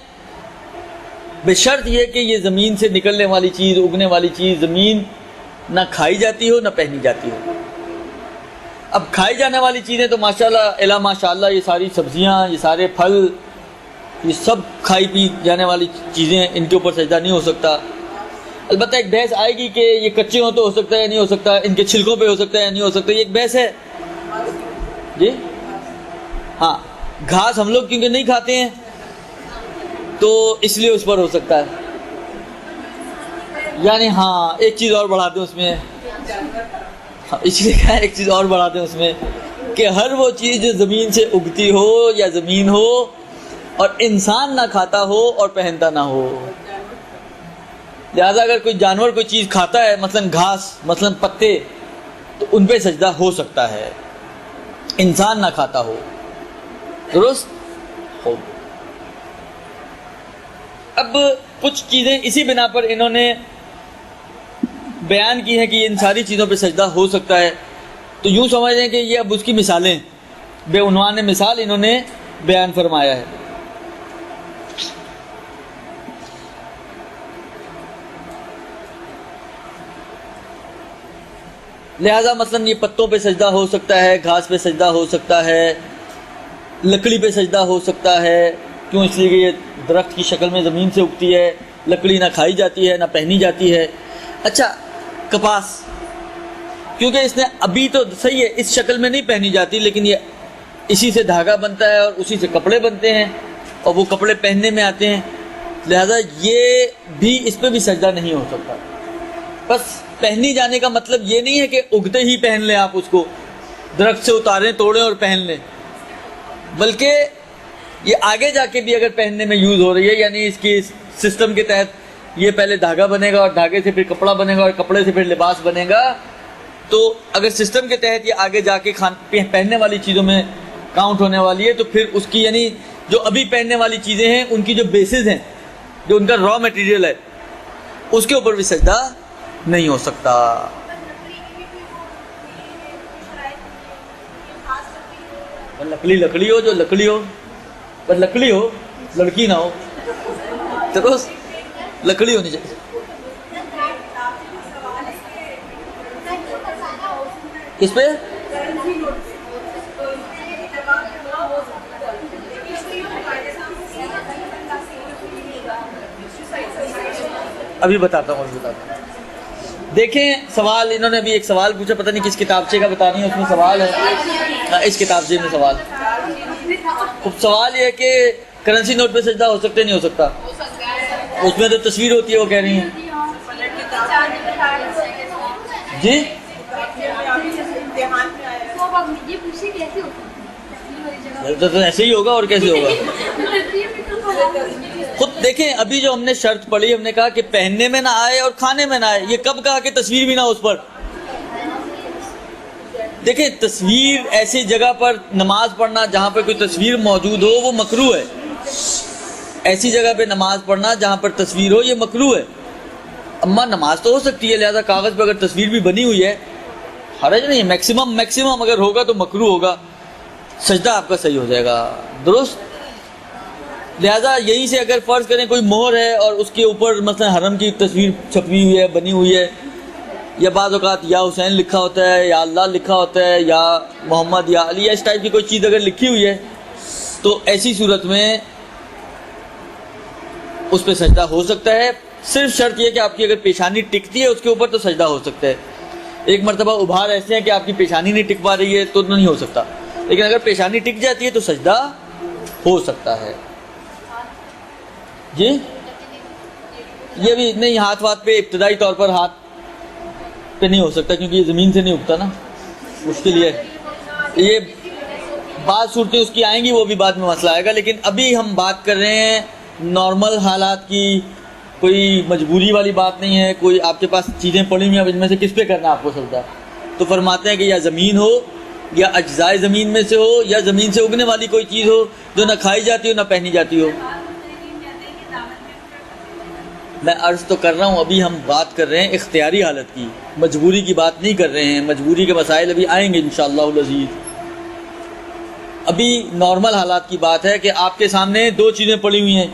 بشرط یہ کہ یہ زمین سے نکلنے والی چیز، اگنے والی چیز، زمین نہ کھائی جاتی ہو نہ پہنی جاتی ہو. اب کھائی جانے والی چیزیں تو ماشاءاللہ الا ماشاءاللہ یہ ساری سبزیاں، یہ سارے پھل، یہ سب کھائی پی جانے والی چیزیں، ان کے اوپر سجدہ نہیں ہو سکتا. البتہ ایک بحث آئے گی کہ یہ کچے ہوں تو ہو سکتا ہے یا نہیں ہو سکتا، ان کے چھلکوں پہ ہو سکتا ہے یا نہیں ہو سکتا، یہ ایک بحث ہے. جی ہاں، گھاس ہم لوگ کیونکہ نہیں کھاتے ہیں تو اس لیے اس پر ہو سکتا ہے. یعنی ہاں ایک چیز اور بڑھا دیں اس میں، اس لیے کہا ایک چیز اور بڑھا دیں اس میں کہ ہر وہ چیز جو زمین سے اگتی ہو یا زمین ہو اور انسان نہ کھاتا ہو اور پہنتا نہ ہو. لہذا اگر کوئی جانور کوئی چیز کھاتا ہے، مثلا گھاس، مثلا پتے، تو ان پہ سجدہ ہو سکتا ہے، انسان نہ کھاتا ہو. درست ہو. اب کچھ چیزیں اسی بنا پر انہوں نے بیان کی ہیں کہ ان ساری چیزوں پہ سجدہ ہو سکتا ہے. تو یوں سمجھ لیں کہ یہ اب اس کی مثالیں، بے عنوان مثال انہوں نے بیان فرمایا ہے. لہذا مثلا یہ پتوں پہ سجدہ ہو سکتا ہے، گھاس پہ سجدہ ہو سکتا ہے، لکڑی پہ سجدہ ہو سکتا ہے. کیوں؟ اس لیے کہ یہ درخت کی شکل میں زمین سے اگتی ہے، لکڑی نہ کھائی جاتی ہے نہ پہنی جاتی ہے. اچھا، کپاس، کیونکہ اس نے ابھی تو صحیح ہے اس شکل میں نہیں پہنی جاتی، لیکن یہ اسی سے دھاگا بنتا ہے اور اسی سے کپڑے بنتے ہیں اور وہ کپڑے پہننے میں آتے ہیں، لہذا یہ بھی اس پہ بھی سجدہ نہیں ہو سکتا۔ بس پہنی جانے کا مطلب یہ نہیں ہے کہ اگتے ہی پہن لیں آپ اس کو، درخت سے اتاریں توڑیں اور پہن لیں، بلکہ یہ آگے جا کے بھی اگر پہننے میں یوز ہو رہی ہے، یعنی اس کی سسٹم کے تحت یہ پہلے دھاگا بنے گا اور دھاگے سے پھر کپڑا بنے گا اور کپڑے سے پھر لباس بنے گا، تو اگر سسٹم کے تحت یہ آگے جا کے پہننے والی چیزوں میں کاؤنٹ ہونے والی ہے، تو پھر اس کی یعنی جو ابھی پہننے والی چیزیں ہیں ان کی جو بیسز ہیں، جو ان کا را میٹیریل ہے، اس کے اوپر بھی سجدہ نہیں ہو سکتا۔ لکڑی ہو، جو لکڑی ہو، بس لکڑی ہو، لڑکی نہ ہو، درست لکڑی ہونی چاہیے۔ کس پہ؟ ابھی بتاتا ہوں۔ دیکھیں سوال انہوں نے ابھی ایک سوال پوچھا، پتہ نہیں کس کتابچے کا بتا نہیں ہے، اس میں سوال ہے، اس کتابچے میں سوال۔ سوال یہ ہے کہ کرنسی نوٹ پہ سجدہ ہو سکتا ہے نہیں ہو سکتا؟ اس میں تو تصویر ہوتی ہے، وہ کہہ رہی ہیں جی تو ایسے ہی ہوگا، اور کیسے ہوگا؟ خود دیکھیں ابھی جو ہم نے شرط پڑھی، ہم نے کہا کہ پہننے میں نہ آئے اور کھانے میں نہ آئے، یہ کب کہا کہ تصویر بھی نہ ہو اس پر؟ دیکھیں تصویر ایسی جگہ پر نماز پڑھنا جہاں پہ کوئی تصویر موجود ہو وہ مکروہ ہے، ایسی جگہ پہ نماز پڑھنا جہاں پر تصویر ہو یہ مکروہ ہے۔ اما نماز تو ہو سکتی ہے، لہذا کاغذ پہ اگر تصویر بھی بنی ہوئی ہے حرج نہیں ہے، میکسیمم اگر ہوگا تو مکروہ ہوگا، سجدہ آپ کا صحیح ہو جائے گا، درست۔ لہذا یہیں سے اگر فرض کریں کوئی مہر ہے اور اس کے اوپر مثلا حرم کی تصویر چھپی ہوئی ہے، بنی ہوئی ہے، یا بعض اوقات یا حسین لکھا ہوتا ہے یا اللہ لکھا ہوتا ہے یا محمد یا علی، اس ٹائپ کی کوئی چیز اگر لکھی ہوئی ہے، تو ایسی صورت میں اس پہ سجدہ ہو سکتا ہے۔ صرف شرط یہ کہ آپ کی اگر پیشانی ٹکتی ہے اس کے اوپر تو سجدہ ہو سکتا ہے۔ ایک مرتبہ ابھار ایسے ہیں کہ آپ کی پیشانی نہیں ٹک پا رہی ہے تو نہیں ہو سکتا، لیکن اگر پیشانی ٹک جاتی ہے تو سجدہ ہو سکتا ہے۔ جی یہ بھی نہیں، ہاتھ پہ ابتدائی طور پر ہاتھ پہ نہیں ہو سکتا کیونکہ یہ زمین سے نہیں اگتا نا، مشکل یہ بعض صورتیں اس کی آئیں گی، وہ بھی بعد میں مسئلہ آئے گا، لیکن ابھی ہم بات کر رہے ہیں نارمل حالات کی، کوئی مجبوری والی بات نہیں ہے، کوئی آپ کے پاس چیزیں پڑی ہوئی ہیں، اب ان میں سے کس پہ کرنا آپ کو سجدہ، تو فرماتے ہیں کہ یا زمین ہو یا اجزائے زمین میں سے ہو یا زمین سے اگنے والی کوئی چیز ہو جو نہ کھائی جاتی ہو نہ پہنی جاتی ہو۔ میں عرض تو کر رہا ہوں ابھی ہم بات کر رہے ہیں اختیاری حالت کی، مجبوری کی بات نہیں کر رہے ہیں، مجبوری کے مسائل ابھی آئیں گے انشاءاللہ العزیز۔ ابھی نارمل حالات کی بات ہے کہ آپ کے سامنے دو چیزیں پڑی ہوئی ہیں،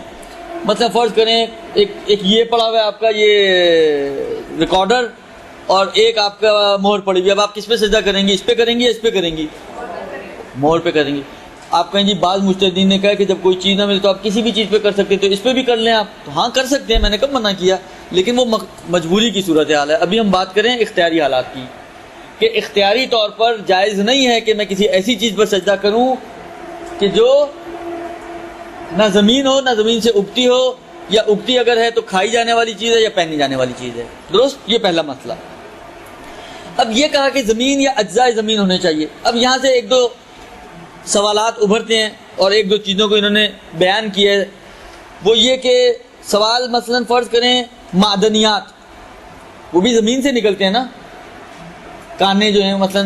مثلا فرض کریں ایک یہ پڑا ہوا ہے آپ کا یہ ریکارڈر اور ایک آپ کا مہر پڑی ہوئی ہے، اب آپ کس پہ سجدہ کریں گی؟ اس پہ کریں گی یا اس پہ کریں گی؟ مہر پہ کریں گی۔ آپ کہیں جی بعض مجتہدین نے کہا کہ جب کوئی چیز نہ ملے تو آپ کسی بھی چیز پہ کر سکتے ہیں، تو اس پہ بھی کر لیں آپ، تو ہاں کر سکتے ہیں، میں نے کب منع کیا، لیکن وہ مجبوری کی صورتحال ہے۔ ابھی ہم بات کریں اختیاری حالات کی کہ اختیاری طور پر جائز نہیں ہے کہ میں کسی ایسی چیز پر سجدہ کروں کہ جو نہ زمین ہو نہ زمین سے اگتی ہو، یا اگتی اگر ہے تو کھائی جانے والی چیز ہے یا پہنی جانے والی چیز ہے، درست۔ یہ پہلا مسئلہ۔ اب یہ کہا کہ زمین یا اجزائے زمین ہونے چاہیے، اب یہاں سے ایک دو سوالات ابھرتے ہیں اور ایک دو چیزوں کو انہوں نے بیان کیا ہے، وہ یہ کہ سوال مثلا فرض کریں معدنیات، وہ بھی زمین سے نکلتے ہیں نا، کانے جو ہیں مثلا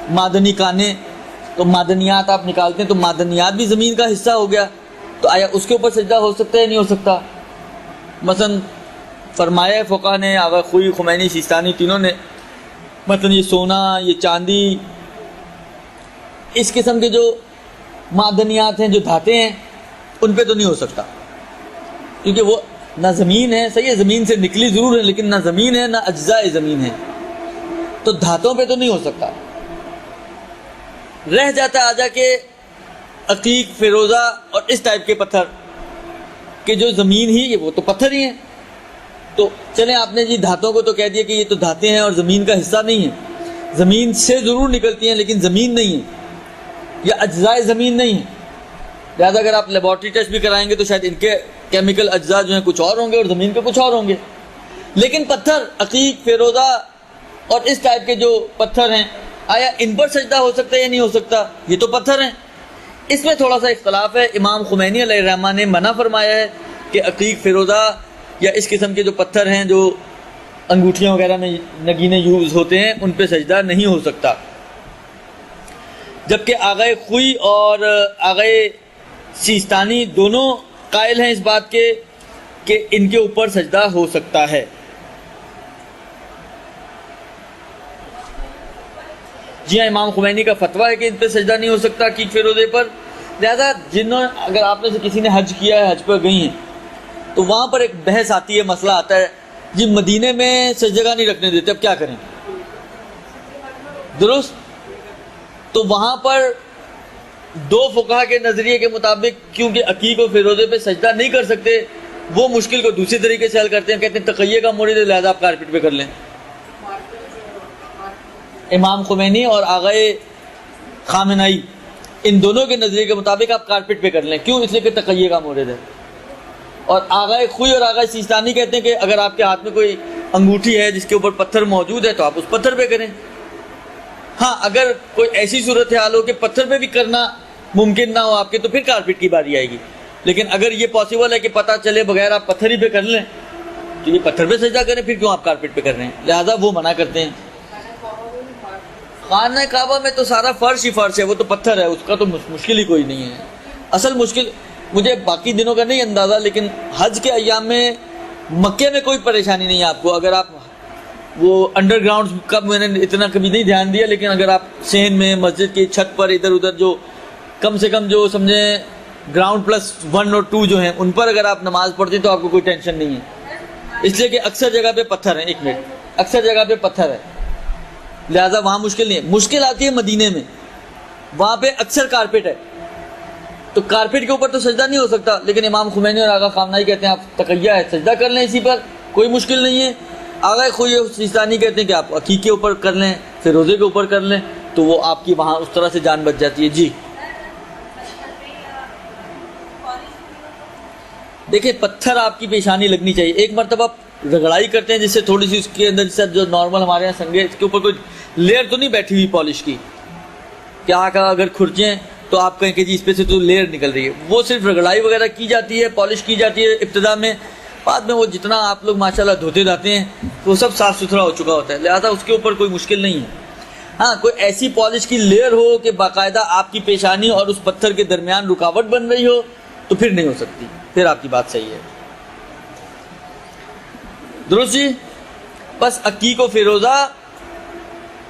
معدنی کانے، تو معدنیات آپ نکالتے ہیں تو معدنیات بھی زمین کا حصہ ہو گیا، تو آیا اس کے اوپر سجدہ ہو سکتا ہے نہیں ہو سکتا؟ مثلا فرمایا فقہ نے، آغا خوئی، خمینی، سیستانی، تینوں نے، مثلا یہ سونا، یہ چاندی، اس قسم کے جو معدنیات ہیں، جو دھاتیں ہیں، ان پہ تو نہیں ہو سکتا کیونکہ وہ نہ زمین ہے، صحیح ہے زمین سے نکلی ضرور ہے لیکن نہ زمین ہے نہ اجزائے زمین ہے، تو دھاتوں پہ تو نہیں ہو سکتا۔ رہ جاتا ہے آجا کہ عقیق، فیروزہ اور اس ٹائپ کے پتھر کہ جو زمین ہی، وہ تو پتھر ہی ہیں، تو چلیں آپ نے جی دھاتوں کو تو کہہ دیا کہ یہ تو دھاتیں ہیں اور زمین کا حصہ نہیں ہے، زمین سے ضرور نکلتی ہیں لیکن زمین نہیں ہے یا اجزاء زمین نہیں ہے، لہٰذا اگر آپ لیبارٹری ٹیسٹ بھی کرائیں گے تو شاید ان کے کیمیکل اجزاء جو ہیں کچھ اور ہوں گے اور زمین کے کچھ اور ہوں گے. لیکن پتھر عقیق، فیروزہ اور اس ٹائپ کے جو پتھر ہیں، آیا ان پر سجدہ ہو سکتا ہے یا نہیں ہو سکتا؟ یہ تو پتھر ہیں. اس میں تھوڑا سا اختلاف ہے. امام خمینی علیہ الرحمہ نے منع فرمایا ہے کہ عقیق، فیروزہ یا اس قسم کے جو پتھر ہیں جو انگوٹھیاں وغیرہ میں نگینے یوز ہوتے ہیں ان پہ سجدہ نہیں ہو سکتا. جبکہ آغا خوئی اور آغا سیستانی دونوں قائل ہیں اس بات کے کہ ان کے اوپر سجدہ ہو سکتا ہے. جی ہاں، امام خمینی کا فتویٰ ہے کہ ان پہ سجدہ نہیں ہو سکتا عقیق فیروزے پر. لہذا اگر آپ میں سے کسی نے حج کیا ہے، حج پر گئی ہیں، تو وہاں پر ایک بحث آتی ہے، مسئلہ آتا ہے جی مدینے میں سجدہ نہیں رکھنے دیتے، اب کیا کریں؟ درست. تو وہاں پر دو فقہا کے نظریے کے مطابق کیونکہ عقیق و فیروزے پہ سجدہ نہیں کر سکتے، وہ مشکل کو دوسری طریقے سے حل کرتے ہیں، کہتے ہیں تقیہ کا مورد ہے لہذا آپ کارپیٹ پہ کر لیں. امام خمینی اور آغا خامنائی ان دونوں کے نظریے کے مطابق آپ کارپیٹ پہ کر لیں. کیوں؟ اس لیے کہ تقیہ کا مورد ہے. اور آغا خوئی اور آغا سیستانی کہتے ہیں کہ اگر آپ کے ہاتھ میں کوئی انگوٹھی ہے جس کے اوپر پتھر موجود ہے تو آپ اس پتھر پہ کریں. ہاں، اگر کوئی ایسی صورتحال ہو کہ پتھر پہ بھی کرنا ممکن نہ ہو آپ کے، تو پھر کارپیٹ کی باری آئے گی. لیکن اگر یہ پاسبل ہے کہ پتہ چلے بغیر آپ پتھر ہی پہ کر لیں تو یہ پتھر پہ سجدہ کریں، پھر کیوں آپ کارپیٹ پہ کر رہے ہیں؟ لہٰذا وہ منع کرتے ہیں. خانہ کعبہ میں تو سارا فرش ہی فرش ہے، وہ تو پتھر ہے، اس کا تو مشکل ہی کوئی نہیں ہے. اصل مشکل مجھے باقی دنوں کا نہیں اندازہ، لیکن حج کے ایام میں مکے میں کوئی پریشانی نہیں ہے آپ کو. اگر آپ وہ انڈر گراؤنڈ کا میں نے اتنا کبھی نہیں دھیان دیا، لیکن اگر آپ سین میں مسجد کی چھت پر ادھر ادھر جو کم سے کم جو سمجھیں گراؤنڈ پلس 1 اور 2 جو ہیں ان پر اگر آپ نماز پڑھتے ہیں تو آپ کو کوئی ٹینشن نہیں ہے، اس لیے کہ اکثر جگہ پہ پتھر ہیں. ایک منٹ، اکثر جگہ پہ پتھر ہے، لہٰذا وہاں مشکل نہیں ہے. مشکل آتی ہے مدینے میں، وہاں پہ اکثر کارپیٹ ہے، تو کارپیٹ کے اوپر تو سجدہ نہیں ہو سکتا. لیکن امام خمینی اور آغا خامنائی کہتے ہیں آپ تقیہ ہے، سجدہ کر لیں اسی پر، کوئی مشکل نہیں ہے. آغا خوئی سیستانی کہتے ہیں کہ آپ عقیق کے اوپر کر لیں، فیروزے کے اوپر کر لیں، تو وہ آپ کی وہاں اس طرح سے جان بچ جاتی ہے. جی دیکھیں، پتھر آپ کی پیشانی لگنی چاہیے. ایک مرتبہ رگڑائی کرتے ہیں جس سے تھوڑی سی اس کے اندر جیسے جو نارمل ہمارے یہاں سنگے، اس کے اوپر کوئی لیئر تو نہیں بیٹھی ہوئی پالش کی، کیا اگر کھرچیں تو آپ کہیں کہ جی اس پہ سے تو لیئر نکل رہی ہے. وہ صرف رگڑائی وغیرہ کی جاتی ہے، پالش کی جاتی ہے ابتدا میں، بعد میں وہ جتنا آپ لوگ ماشاءاللہ دھوتے جاتے ہیں تو وہ سب صاف ستھرا ہو چکا ہوتا ہے، لہذا اس کے اوپر کوئی مشکل نہیں ہے. ہاں، کوئی ایسی پالش کی لیئر ہو کہ باقاعدہ آپ کی پیشانی اور اس پتھر کے درمیان رکاوٹ بن رہی ہو تو پھر نہیں ہو سکتی، پھر آپ کی بات صحیح ہے. درست جی. بس عقیق و فیروزہ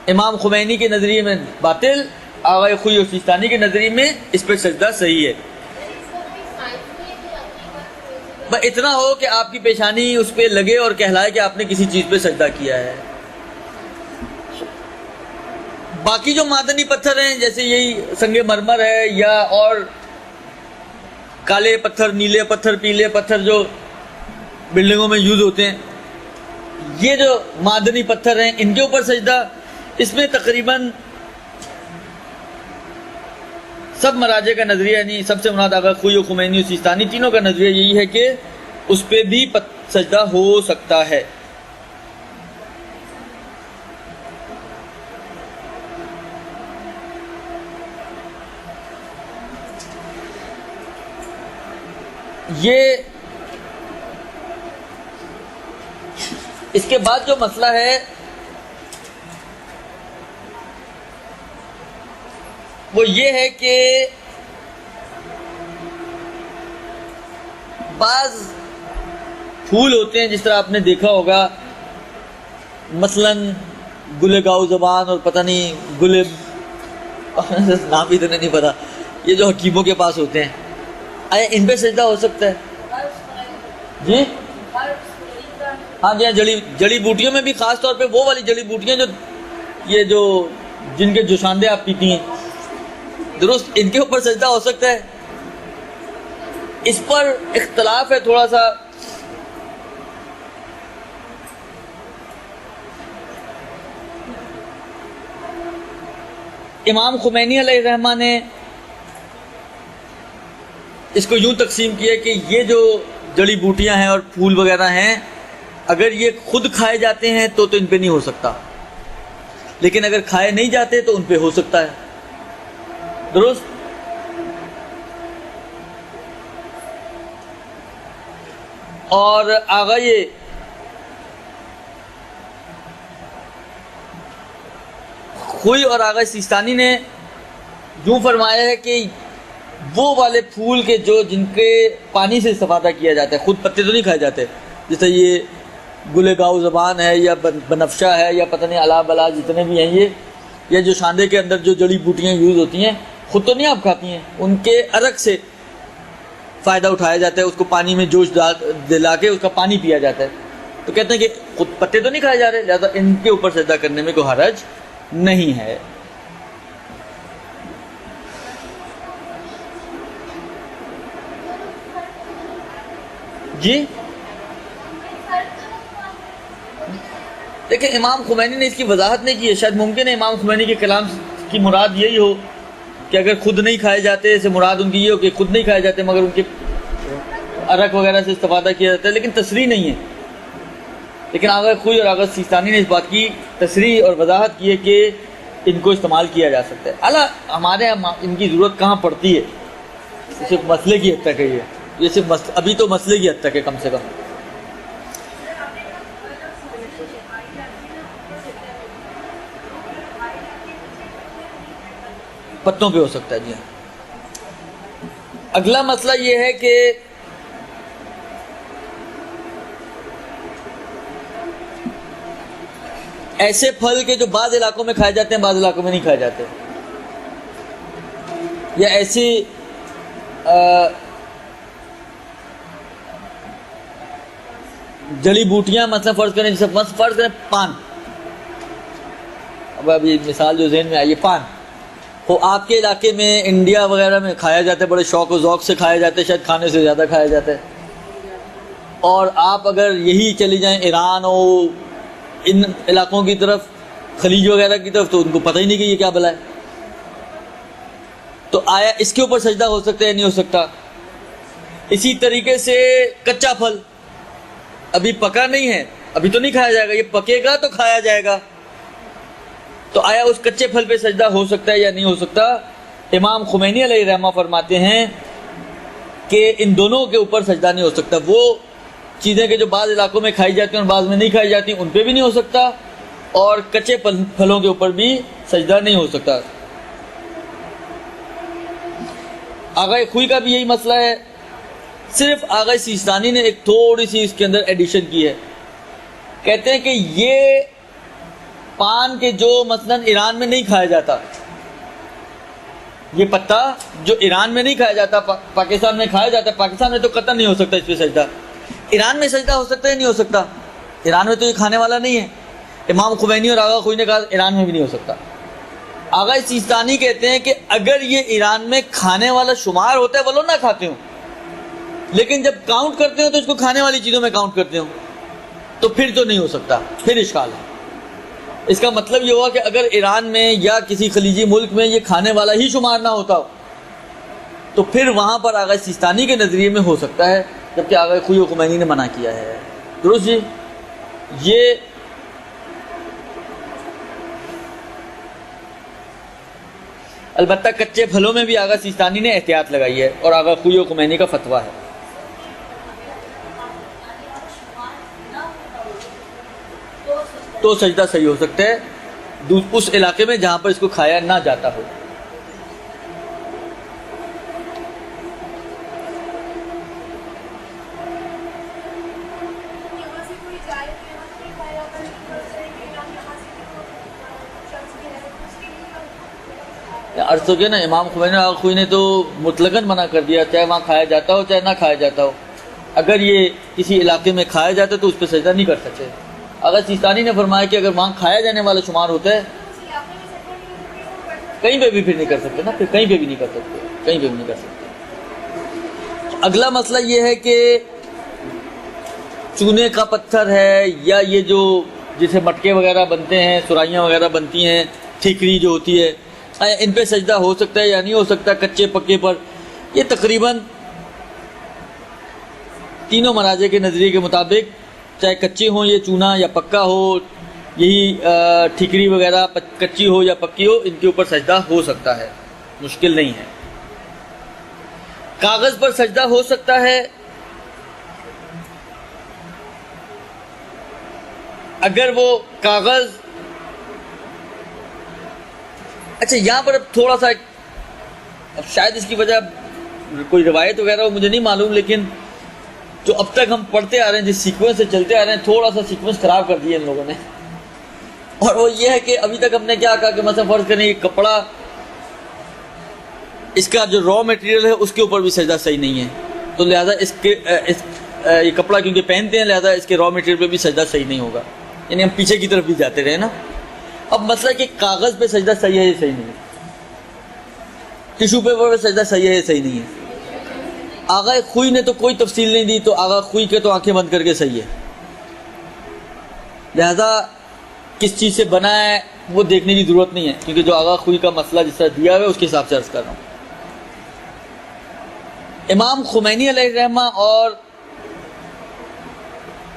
امام خمینی کے نظریے میں باطل، آغا خوئی و سیستانی کے نظریے میں اس پہ سجدہ صحیح ہے. بس اتنا ہو کہ آپ کی پیشانی اس پہ لگے اور کہلائے کہ آپ نے کسی چیز پہ سجدہ کیا ہے. باقی جو معدنی پتھر ہیں جیسے یہی سنگ مرمر ہے یا اور کالے پتھر، نیلے پتھر، پیلے پتھر جو بلڈنگوں میں یوز ہوتے ہیں، یہ جو معدنی پتھر ہیں ان کے اوپر سجدہ، اس میں تقریباً سب مراجع کا نظریہ، یعنی سب سے مراد آغا خوئی و خمینی و سیستانی تینوں کا نظریہ یہی ہے کہ اس پہ بھی سجدہ ہو سکتا ہے. یہ اس کے بعد جو مسئلہ ہے وہ یہ ہے کہ بعض پھول ہوتے ہیں جس طرح آپ نے دیکھا ہوگا، مثلاً گل گاؤ زبان اور پتہ نہیں گل نام بھی تو نہیں پتا، یہ جو حکیموں کے پاس ہوتے ہیں، آیا ان پہ سجدہ ہو سکتا ہے؟ جی ہاں جی ہاں، جڑی بوٹیوں میں بھی خاص طور پہ وہ والی جڑی بوٹیاں جو جن کے جوشاندے آپ پیتی ہیں، درست، ان کے اوپر سجدہ ہو سکتا ہے. اس پر اختلاف ہے تھوڑا سا. امام خمینی علیہ الرحمہ نے اس کو یوں تقسیم کیا کہ یہ جو جڑی بوٹیاں ہیں اور پھول وغیرہ ہیں، اگر یہ خود کھائے جاتے ہیں تو ان پہ نہیں ہو سکتا، لیکن اگر کھائے نہیں جاتے تو ان پہ ہو سکتا ہے۔ درست؟ اور آگا یہ خوئی اور آغا سیستانی نے یوں فرمایا ہے کہ وہ والے پھول کے جن کے پانی سے استفادہ کیا جاتا ہے، خود پتے تو نہیں کھائے جاتے، جیسے یہ گل گاؤ زبان ہے یا بنفشہ ہے یا پتہ نہیں الا بلا جتنے بھی ہیں یہ، یا جو شاندے کے اندر جو جڑی بوٹیاں یوز ہوتی ہیں، خود تو نہیں آپ کھاتی ہیں، ان کے عرق سے فائدہ اٹھایا جاتا ہے، اس کو پانی میں جوش دلا کے اس کا پانی پیا جاتا ہے، تو کہتے ہیں کہ خود پتے تو نہیں کھائے جا رہے، لہذا ان کے اوپر سجدہ کرنے میں کوئی حرج نہیں ہے۔ جی دیکھیں، امام خمینی نے اس کی وضاحت نہیں کی ہے، شاید ممکن ہے امام خمینی کے کلام کی مراد یہی ہو کہ اگر خود نہیں کھائے جاتے، اسے مراد ان کی یہ ہو کہ خود نہیں کھائے جاتے مگر ان کے عرق وغیرہ سے استفادہ کیا جاتا ہے، لیکن تصریح نہیں ہے۔ لیکن آغا خوئی اور آغا سیستانی نے اس بات کی تصریح اور وضاحت کی ہے کہ ان کو استعمال کیا جا سکتا ہے۔ اعلیٰ ہمارے ان کی ضرورت کہاں پڑتی ہے، صرف مسئلے کی حد تک ہے، یہ صرف ابھی تو مسئلے کی حد تک ہے کم سے کم۔ پتوں پہ ہو سکتا ہے، جی ہاں۔ اگلا مسئلہ یہ ہے کہ ایسے پھل کے جو بعض علاقوں میں کھائے جاتے ہیں بعض علاقوں میں نہیں کھائے جاتے، یا ایسی جڑی بوٹیاں، مثلا فرض کریں جیسے فرض کریں پان، اب ابھی مثال جو ذہن میں آئی ہے، پان وہ آپ کے علاقے میں انڈیا وغیرہ میں کھایا جاتا ہے، بڑے شوق و ذوق سے کھایا جاتا ہے، شاید کھانے سے زیادہ کھایا جاتا ہے، اور آپ اگر یہی چلی جائیں ایران اور ان علاقوں کی طرف، خلیج وغیرہ کی طرف، تو ان کو پتہ ہی نہیں کہ یہ کیا بلا ہے، تو آیا اس کے اوپر سجدہ ہو سکتا ہے یا نہیں ہو سکتا؟ اسی طریقے سے کچا پھل ابھی پکا نہیں ہے، ابھی تو نہیں کھایا جائے گا، یہ پکے گا تو کھایا جائے گا، تو آیا اس کچے پھل پہ سجدہ ہو سکتا ہے یا نہیں ہو سکتا؟ امام خمینی علیہ الرحمہ فرماتے ہیں کہ ان دونوں کے اوپر سجدہ نہیں ہو سکتا، وہ چیزیں کہ جو بعض علاقوں میں کھائی جاتی ہیں اور بعض میں نہیں کھائی جاتی ان پہ بھی نہیں ہو سکتا، اور کچے پھلوں کے اوپر بھی سجدہ نہیں ہو سکتا۔ آغا خوئی کا بھی یہی مسئلہ ہے، صرف آغا سیستانی نے ایک تھوڑی سی اس کے اندر ایڈیشن کی ہے، کہتے ہیں کہ یہ پان کے جو مثلا ایران میں نہیں کھایا جاتا، یہ پتا جو ایران میں نہیں کھایا جاتا پاکستان میں کھایا جاتا ہے، پاکستان میں تو قطعا نہیں ہو سکتا اس پہ سجدہ، ایران میں سجدہ ہو سکتا ہے نہیں ہو سکتا؟ ایران میں تو یہ کھانے والا نہیں ہے، امام خمینی اور آغا خوئی نے کہا ایران میں بھی نہیں ہو سکتا۔ آغا سیستانی کہتے ہیں کہ اگر یہ ایران میں کھانے والا شمار ہوتا ہے ولو نہ کھاتے ہوں، لیکن جب کاؤنٹ کرتے ہو تو اس کو کھانے والی چیزوں میں کاؤنٹ کرتے ہو، تو پھر تو نہیں ہو سکتا، پھر اشکال ہے۔ اس کا مطلب یہ ہوا کہ اگر ایران میں یا کسی خلیجی ملک میں یہ کھانے والا ہی شمار نہ ہوتا ہو تو پھر وہاں پر آغا سیستانی کے نظریے میں ہو سکتا ہے، جبکہ آغا خوئی و خمینی نے منع کیا ہے۔ درست جی؟ یہ البتہ کچے پھلوں میں بھی آغا سیستانی نے احتیاط لگائی ہے اور آغا خوئی و خمینی کا فتویٰ ہے۔ تو سجدہ صحیح ہو سکتا ہے اس علاقے میں جہاں پر اس کو کھایا نہ جاتا ہو۔ عرض تو کیا نا، امام خمینی اور خوئی نے تو مطلقاً منع کر دیا، چاہے وہاں کھایا جاتا ہو چاہے نہ کھایا جاتا ہو، اگر یہ کسی علاقے میں کھایا جاتا ہے تو اس پہ سجدہ نہیں کر سکتے۔ اگر سیستانی نے فرمایا کہ اگر وہاں کھایا جانے والا شمار ہوتا ہے کہیں پہ بھی پھر نہیں کر سکتے نا، پھر کہیں پہ بھی نہیں کر سکتے، کہیں پہ بھی نہیں کر سکتے۔ اگلا مسئلہ یہ ہے کہ چونے کا پتھر ہے یا یہ جو جسے مٹکے وغیرہ بنتے ہیں، سرائیاں وغیرہ بنتی ہیں، ٹھیکری جو ہوتی ہے، ان پہ سجدہ ہو سکتا ہے یا نہیں ہو سکتا کچے پکے پر. یہ تقریباً تینوں مراجع کے نظریے کے مطابق چاہے کچے ہوں یہ چونا یا پکا ہو، یہی ٹھیکری وغیرہ کچی ہو یا پکی ہو، ان کے اوپر سجدہ ہو سکتا ہے، مشکل نہیں ہے. کاغذ پر سجدہ ہو سکتا ہے اگر وہ کاغذ، اچھا یہاں پر اب تھوڑا سا، اب شاید اس کی وجہ کوئی روایت وغیرہ ہو مجھے نہیں معلوم، لیکن جو اب تک ہم پڑھتے آ رہے ہیں جس سیکوینس سے چلتے آ رہے ہیں، تھوڑا سا سیکوینس خراب کر دیا ان لوگوں نے. اور وہ یہ ہے کہ ابھی تک ہم نے کیا کہا کہ مثلا فرض کریں کہ کپڑا، اس کا جو را میٹیریل ہے اس کے اوپر بھی سجدہ صحیح نہیں ہے، تو لہٰذا یہ کپڑا کیونکہ پہنتے ہیں لہٰذا اس کے را میٹیریل پہ بھی سجدہ صحیح نہیں ہوگا. یعنی ہم پیچھے کی طرف بھی جاتے رہے نا. اب مسئلہ کہ کاغذ پہ سجدہ صحیح ہے یا صحیح نہیں ہے، ٹیشو پیپر پہ سجدہ صحیح ہے یا صحیح نہیں ہے. آغا خوئی نے تو کوئی تفصیل نہیں دی، تو آغا خوئی کے تو آنکھیں بند کر کے صحیح ہے. لہذا کس چیز سے بنا ہے وہ دیکھنے کی ضرورت نہیں ہے، کیونکہ جو آغا خوئی کا مسئلہ جس طرح دیا ہوا ہے اس کے حساب سے عرض کر رہا ہوں. امام خمینی علیہ الرحمہ اور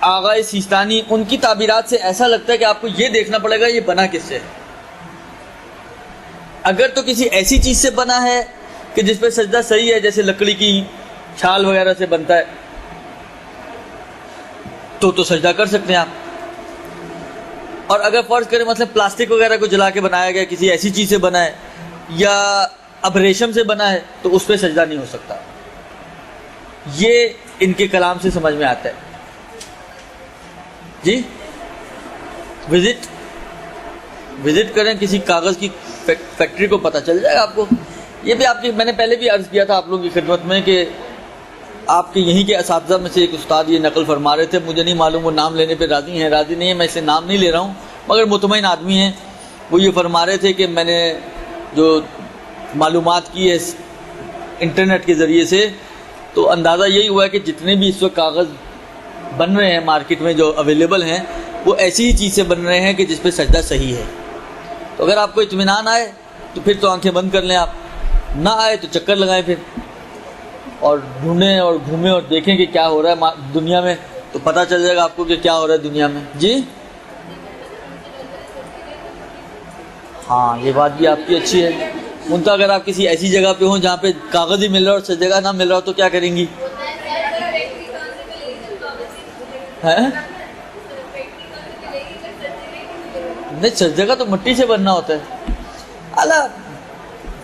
آغا سیستانی، ان کی تعبیرات سے ایسا لگتا ہے کہ آپ کو یہ دیکھنا پڑے گا یہ بنا کس سے ہے. اگر تو کسی ایسی چیز سے بنا ہے کہ جس پہ سجدہ صحیح ہے، جیسے لکڑی کی چھال وغیرہ سے بنتا ہے، تو سجدہ کر سکتے ہیں آپ. اور اگر فرض کریں مثلا پلاسٹک وغیرہ کو جلا کے بنایا گیا، کسی ایسی چیز سے بنا ہے، یا اب ریشم سے بنا ہے، تو اس پہ سجدہ نہیں ہو سکتا. یہ ان کے کلام سے سمجھ میں آتا ہے. جی وزٹ کریں کسی کاغذ کی فیکٹری کو، پتہ چل جائے گا آپ کو. یہ بھی آپ کی میں نے پہلے بھی عرض کیا تھا آپ لوگوں کی خدمت میں کہ آپ کے یہیں کے اساتذہ میں سے ایک استاد یہ نقل فرما رہے تھے، مجھے نہیں معلوم وہ نام لینے پہ راضی ہیں راضی نہیں ہیں، میں اسے نام نہیں لے رہا ہوں، مگر مطمئن آدمی ہیں. وہ یہ فرما رہے تھے کہ میں نے جو معلومات کی ہے انٹرنیٹ کے ذریعے سے، تو اندازہ یہی ہوا ہے کہ جتنے بھی اس وقت کاغذ بن رہے ہیں مارکیٹ میں جو اویلیبل ہیں، وہ ایسی ہی چیز سے بن رہے ہیں کہ جس پہ سجدہ صحیح ہے. تو اگر آپ کو اطمینان آئے تو پھر تو آنکھیں بند کر لیں، آپ نہ آئے تو چکر لگائیں پھر، اور ڈھونڈیں اور گھومیں اور دیکھیں کہ کیا ہو رہا ہے دنیا میں، تو پتہ چل جائے گا آپ کو کہ کیا ہو رہا ہے دنیا میں. جی ہاں، یہ بات بھی آپ کی اچھی ہے. منتہا اگر آپ کسی ایسی جگہ پہ ہوں جہاں پہ کاغذ ہی مل رہا ہے اور سجدہ نہ مل رہا ہو تو کیا کریں گی؟ نہیں، سجدے کا تو مٹی سے بننا ہوتا ہے. اللہ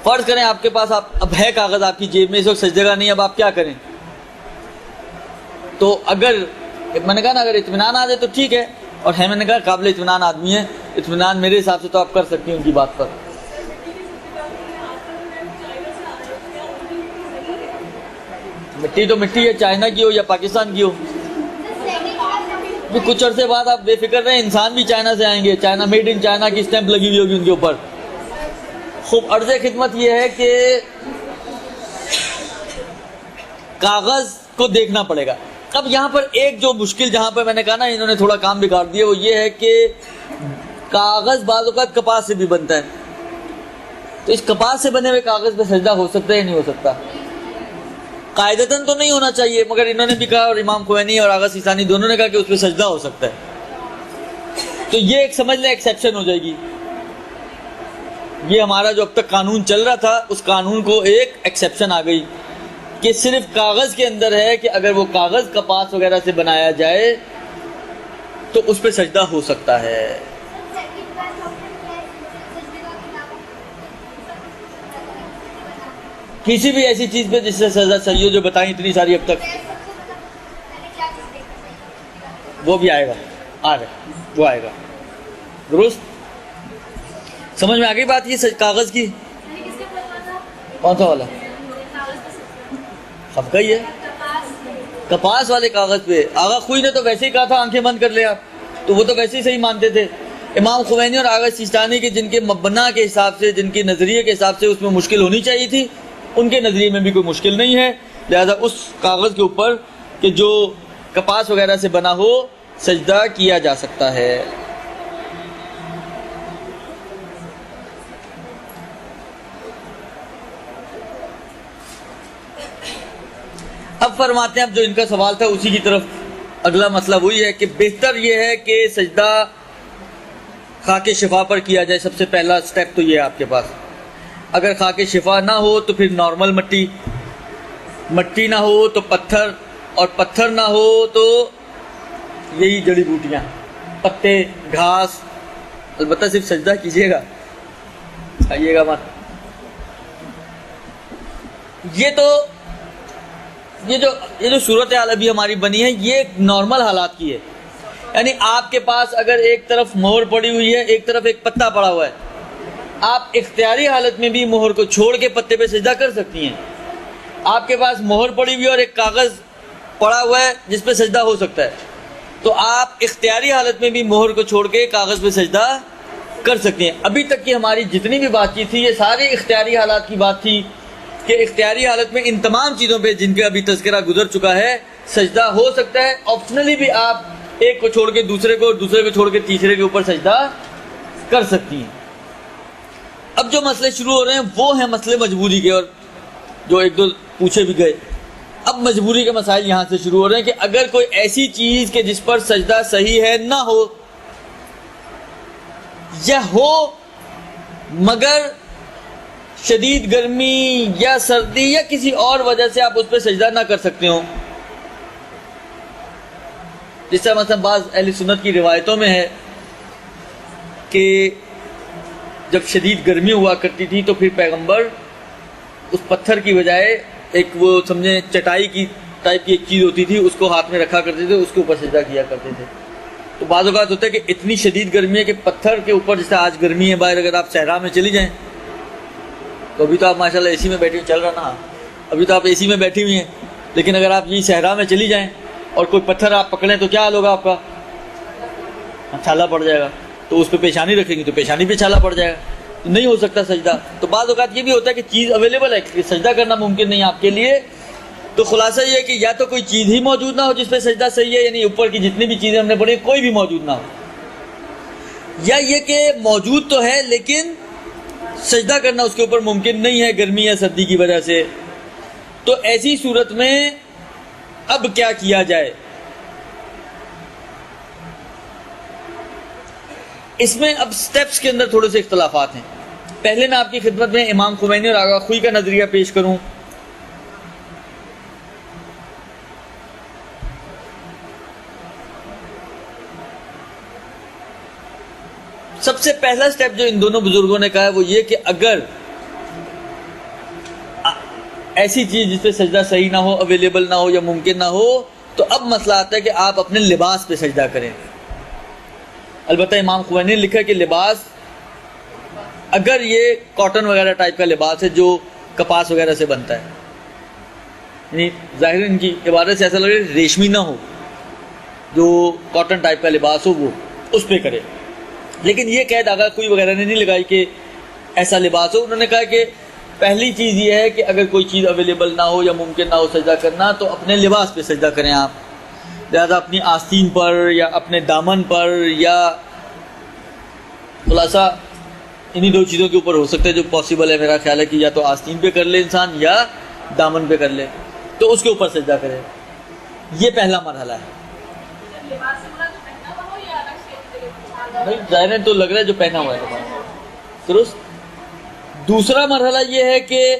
فرض کریں آپ کے پاس اب ہے کاغذ آپ کی جیب میں، اس وقت سجدے کا نہیں، اب آپ کیا کریں؟ تو اگر میں نے کہا نا اگر اطمینان آ جائے تو ٹھیک ہے، اور ہے میں نے کہا قابل اطمینان آدمی ہے، اطمینان میرے حساب سے تو آپ کر سکتی ہیں ان کی بات پر. مٹی تو مٹی ہے، چائنا کی ہو یا پاکستان کی ہو. کچھ عرصے بعد آپ بے فکر رہیں، انسان بھی چائنا سے آئیں گے، چائنا میڈ ان چائنا کی اسٹیمپ لگی ہوئی ہوگی ان کے اوپر. خوب عرض خدمت یہ ہے کہ کاغذ کو دیکھنا پڑے گا. اب یہاں پر ایک جو مشکل جہاں پہ میں نے کہا نا انہوں نے تھوڑا کام بگاڑ دیا، وہ یہ ہے کہ کاغذ بعض اوقات کپاس سے بھی بنتا ہے، تو اس کپاس سے بنے ہوئے کاغذ پہ سجدہ ہو سکتا ہے یا نہیں ہو سکتا؟ قاعدتاً تو نہیں ہونا چاہیے، مگر انہوں نے بھی کہا، اور امام خمینی اور آغا سیستانی دونوں نے کہا کہ اس پہ سجدہ ہو سکتا ہے. تو یہ ایک سمجھ لیں ایکسیپشن ہو جائے گی. یہ ہمارا جو اب تک قانون چل رہا تھا اس قانون کو ایک ایکسیپشن آ گئی کہ صرف کاغذ کے اندر ہے کہ اگر وہ کاغذ کپاس وغیرہ سے بنایا جائے تو اس پہ سجدہ ہو سکتا ہے. کسی بھی ایسی چیز پہ جس سے سجدہ صحیح ہو، جو بتائیں اتنی ساری اب تک، وہ بھی آئے گا، وہ آئے گا. درست سمجھ میں آ گئی بات؟ یہ کاغذ کی کون سا والا؟ سب کا ہی ہے، کپاس والے کاغذ پہ. آغا خوئی نے تو ویسے ہی کہا تھا آنکھیں بند کر لے آپ، تو وہ تو ویسے ہی صحیح مانتے تھے. امام خمینی اور آغا سیستانی کے جن کے مبنا کے حساب سے، جن کے نظریے کے حساب سے اس میں مشکل ہونی چاہیے تھی، ان کے نظریے میں بھی کوئی مشکل نہیں ہے. لہذا اس کاغذ کے اوپر کہ جو کپاس وغیرہ سے بنا ہو سجدہ کیا جا سکتا ہے. اب فرماتے ہیں، اب جو ان کا سوال تھا اسی کی طرف اگلا مسئلہ وہی ہے کہ بہتر یہ ہے کہ سجدہ خاک شفا پر کیا جائے. سب سے پہلا سٹیپ تو یہ ہے آپ کے پاس. اگر خاک شفا نہ ہو تو پھر نارمل مٹی، مٹی نہ ہو تو پتھر، اور پتھر نہ ہو تو یہی جڑی بوٹیاں، پتے، گھاس. البتہ صرف سجدہ کیجیے گا، آئیے گا مت. یہ جو صورتحال ابھی ہماری بنی ہے یہ نارمل حالات کی ہے. یعنی آپ کے پاس اگر ایک طرف مہر پڑی ہوئی ہے، ایک طرف ایک پتا پڑا ہوا ہے، آپ اختیاری حالت میں بھی مہر کو چھوڑ کے پتے پہ سجدہ کر سکتی ہیں. آپ کے پاس مہر پڑی ہوئی ہے اور ایک کاغذ پڑا ہوا ہے جس پہ سجدہ ہو سکتا ہے، تو آپ اختیاری حالت میں بھی مہر کو چھوڑ کے کاغذ پہ سجدہ کر سکتی ہیں. ابھی تک کی ہماری جتنی بھی بات چیت تھی یہ ساری اختیاری حالات کی بات تھی کہ اختیاری حالت میں ان تمام چیزوں پہ جن کا ابھی تذکرہ گزر چکا ہے سجدہ ہو سکتا ہے. آپشنلی بھی آپ ایک کو چھوڑ کے دوسرے کو، اور دوسرے کو چھوڑ کے تیسرے کے اوپر سجدہ کر سکتی ہیں. اب جو مسئلے شروع ہو رہے ہیں وہ ہیں مسئلے مجبوری کے، اور جو ایک دو پوچھے بھی گئے. اب مجبوری کے مسائل یہاں سے شروع ہو رہے ہیں کہ اگر کوئی ایسی چیز کہ جس پر سجدہ صحیح ہے نہ ہو، یا ہو مگر شدید گرمی یا سردی یا کسی اور وجہ سے آپ اس پہ سجدہ نہ کر سکتے ہوں. جس طرح مثلا بعض اہل سنت کی روایتوں میں ہے کہ جب شدید گرمی ہوا کرتی تھی تو پھر پیغمبر اس پتھر کی بجائے ایک وہ سمجھیں چٹائی کی ٹائپ کی ایک چیز ہوتی تھی، اس کو ہاتھ میں رکھا کرتے تھے، اس کے اوپر سجدہ کیا کرتے تھے. تو بعض اوقات ہوتا ہے کہ اتنی شدید گرمی ہے کہ پتھر کے اوپر، جیسے آج گرمی ہے باہر، اگر آپ صحرا میں چلی جائیں تو ابھی تو آپ ماشاءاللہ اے سی میں بیٹھی چل رہا نا، ابھی تو آپ اے سی میں بیٹھی ہوئی ہیں، لیکن اگر آپ یہی صحرا میں چلی جائیں اور کوئی پتھر آپ پکڑیں تو کیا حال ہوگا آپ کا؟ چھالا پڑ جائے گا. تو اس پہ پیشانی رکھیں گی تو پیشانی پہ چھالا پڑ جائے گا، تو نہیں ہو سکتا سجدہ. تو بعض اوقات یہ بھی ہوتا ہے کہ چیز اویلیبل ہے کہ سجدہ کرنا ممکن نہیں آپ کے لیے. تو خلاصہ یہ ہے کہ یا تو کوئی چیز ہی موجود نہ ہو جس پہ سجدہ صحیح ہے، یعنی اوپر کی جتنی بھی چیزیں ہم نے پڑھی کوئی بھی موجود نہ ہو، یا یہ کہ موجود تو ہے لیکن سجدہ کرنا اس کے اوپر ممکن نہیں ہے گرمی یا سردی کی وجہ سے. تو ایسی صورت میں اب کیا کیا جائے؟ اس میں اب سٹیپس کے اندر تھوڑے سے اختلافات ہیں. پہلے میں آپ کی خدمت میں امام خمینی اور آغا خوئی کا نظریہ پیش کروں. سب سے پہلا سٹیپ جو ان دونوں بزرگوں نے کہا ہے وہ یہ کہ اگر ایسی چیز جس پہ سجدہ صحیح نہ ہو، اویلیبل نہ ہو یا ممکن نہ ہو، تو اب مسئلہ آتا ہے کہ آپ اپنے لباس پہ سجدہ کریں. البتہ امام خمینی نے لکھا کہ لباس اگر یہ کاٹن وغیرہ ٹائپ کا لباس ہے جو کپاس وغیرہ سے بنتا ہے، یعنی ظاہر ان کی عبارت سے ایسا لگ رہا ہے ریشمی نہ ہو، جو کاٹن ٹائپ کا لباس ہو وہ اس پہ کرے. لیکن یہ قید آغا کوئی وغیرہ نے نہیں لگائی کہ ایسا لباس ہو. انہوں نے کہا کہ پہلی چیز یہ ہے کہ اگر کوئی چیز اویلیبل نہ ہو یا ممکن نہ ہو سجدہ کرنا تو اپنے لباس پہ سجدہ کریں آپ. لہٰذا اپنی آستین پر یا اپنے دامن پر، یا خلاصہ انہی دو چیزوں کے اوپر ہو سکتا ہے جو پاسبل ہے. میرا خیال ہے کہ یا تو آستین پہ کر لے انسان یا دامن پہ کر لے، تو اس کے اوپر سجدہ کرے. یہ پہلا مرحلہ ہے. ظاہر ہے تو لگ رہا ہے جو پہنا ہوا ہے درست. دوسرا مرحلہ یہ ہے کہ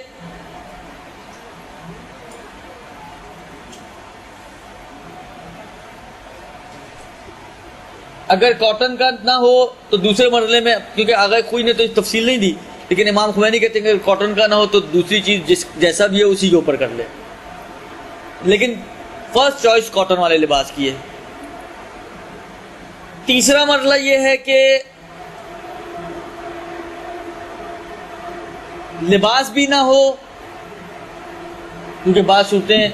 اگر کاٹن کا نہ ہو تو دوسرے مرحلے میں، کیونکہ آغا خوئی نے تو اس تفصیل نہیں دی، لیکن امام خمینی کہتے ہیں کہ اگر کاٹن کا نہ ہو تو دوسری چیز جیسا بھی ہے اسی کے اوپر کر لے. لیکن فرسٹ چوائس کاٹن والے لباس کی ہے. تیسرا مرحلہ یہ ہے کہ لباس بھی نہ ہو، کیونکہ بعض صورتیں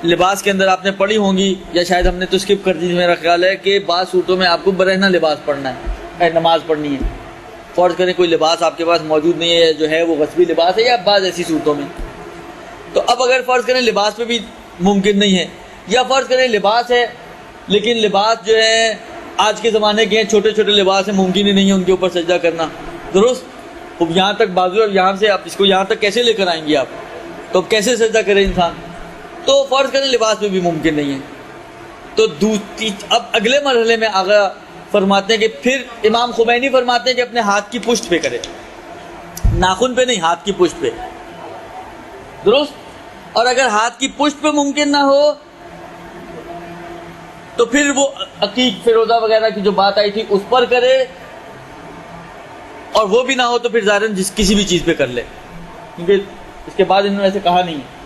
لباس کے اندر آپ نے پڑھی ہوں گی، یا شاید ہم نے تو اسکپ کر دی، میرا خیال ہے کہ بعض صورتوں میں آپ کو برہنہ لباس پڑھنا ہے، نماز پڑھنی ہے. فرض کریں کوئی لباس آپ کے پاس موجود نہیں ہے، جو ہے وہ غصبی لباس ہے، یا بعض ایسی صورتوں میں. تو اب اگر فرض کریں لباس پہ بھی ممکن نہیں ہے، یا فرض کریں لباس ہے لیکن لباس جو ہے آج کے زمانے کے ہیں، چھوٹے چھوٹے لباس ہیں، ممکن ہی نہیں ہے ان کے اوپر سجدہ کرنا درست. اب یہاں تک بازو، اب یہاں سے آپ اس کو یہاں تک کیسے لے کر آئیں گے آپ؟ تو اب کیسے سجدہ کرے انسان؟ تو فرض کریں لباس میں بھی ممکن نہیں ہے. تو اب اگلے مرحلے میں آگا فرماتے ہیں کہ پھر امام خمینی فرماتے ہیں کہ اپنے ہاتھ کی پشت پہ کرے, ناخن پہ نہیں, ہاتھ کی پشت پہ. درست. اور اگر ہاتھ کی پشت پہ ممکن نہ ہو تو پھر وہ عقیق فیروزہ وغیرہ کی جو بات آئی تھی اس پر کرے, اور وہ بھی نہ ہو تو پھر ظاہراً کسی بھی چیز پہ کر لے, کیونکہ اس کے بعد انہوں نے ایسے کہا نہیں ہے.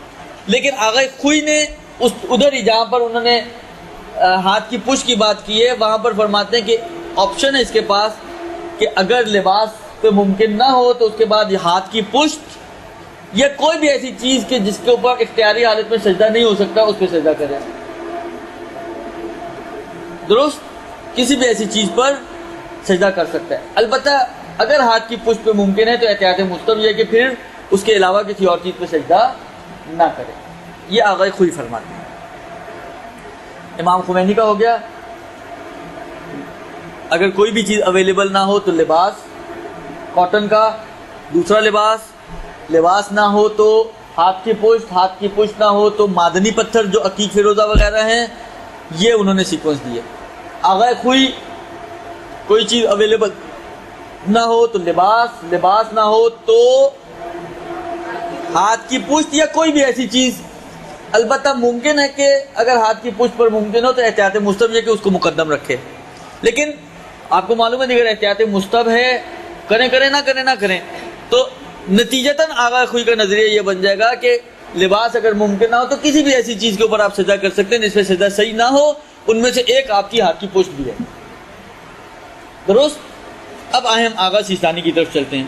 لیکن آغا خوئی نے ادھر ہی جہاں پر انہوں نے ہاتھ کی پشت کی بات کی ہے وہاں پر فرماتے ہیں کہ آپشن ہے اس کے پاس کہ اگر لباس پہ ممکن نہ ہو تو اس کے بعد یہ ہاتھ کی پشت یا کوئی بھی ایسی چیز کہ جس کے اوپر اختیاری حالت میں سجدہ نہیں ہو سکتا اس پہ سجدہ کرے. درست. کسی بھی ایسی چیز پر سجدہ کر سکتا ہے. البتہ اگر ہاتھ کی پشت پہ ممکن ہے تو احتیاط مستب یہ کہ پھر اس کے علاوہ کسی اور چیز پہ سجدہ نہ کرے. یہ آغا خوئی فرماتے ہیں. امام خمینی کا ہو گیا. اگر کوئی بھی چیز اویلیبل نہ ہو تو لباس کاٹن کا, دوسرا لباس نہ ہو تو ہاتھ کی پشت نہ ہو تو معدنی پتھر جو عقیق فیروزہ وغیرہ ہیں, یہ انہوں نے سیکوینس دیے. آغا خوئی کوئی چیز اویلیبل نہ ہو تو لباس نہ ہو تو ہاتھ کی پشت یا کوئی بھی ایسی چیز. البتہ ممکن ہے کہ اگر ہاتھ کی پشت پر ممکن ہو تو احتیاط مستب یہ کہ اس کو مقدم رکھے. لیکن آپ کو معلوم ہے اگر احتیاط مستب ہے کریں نہ کریں تو نتیجتاً آغا خوئی کا نظریہ یہ بن جائے گا کہ لباس اگر ممکن نہ ہو تو کسی بھی ایسی چیز کے اوپر آپ سجدہ کر سکتے ہیں جس پہ سجدہ صحیح نہ ہو. ان میں سے ایک آپ کی ہاتھ کی پشت بھی ہے. درست. اب آئے ہم آغا سیستانی کی طرف چلتے ہیں.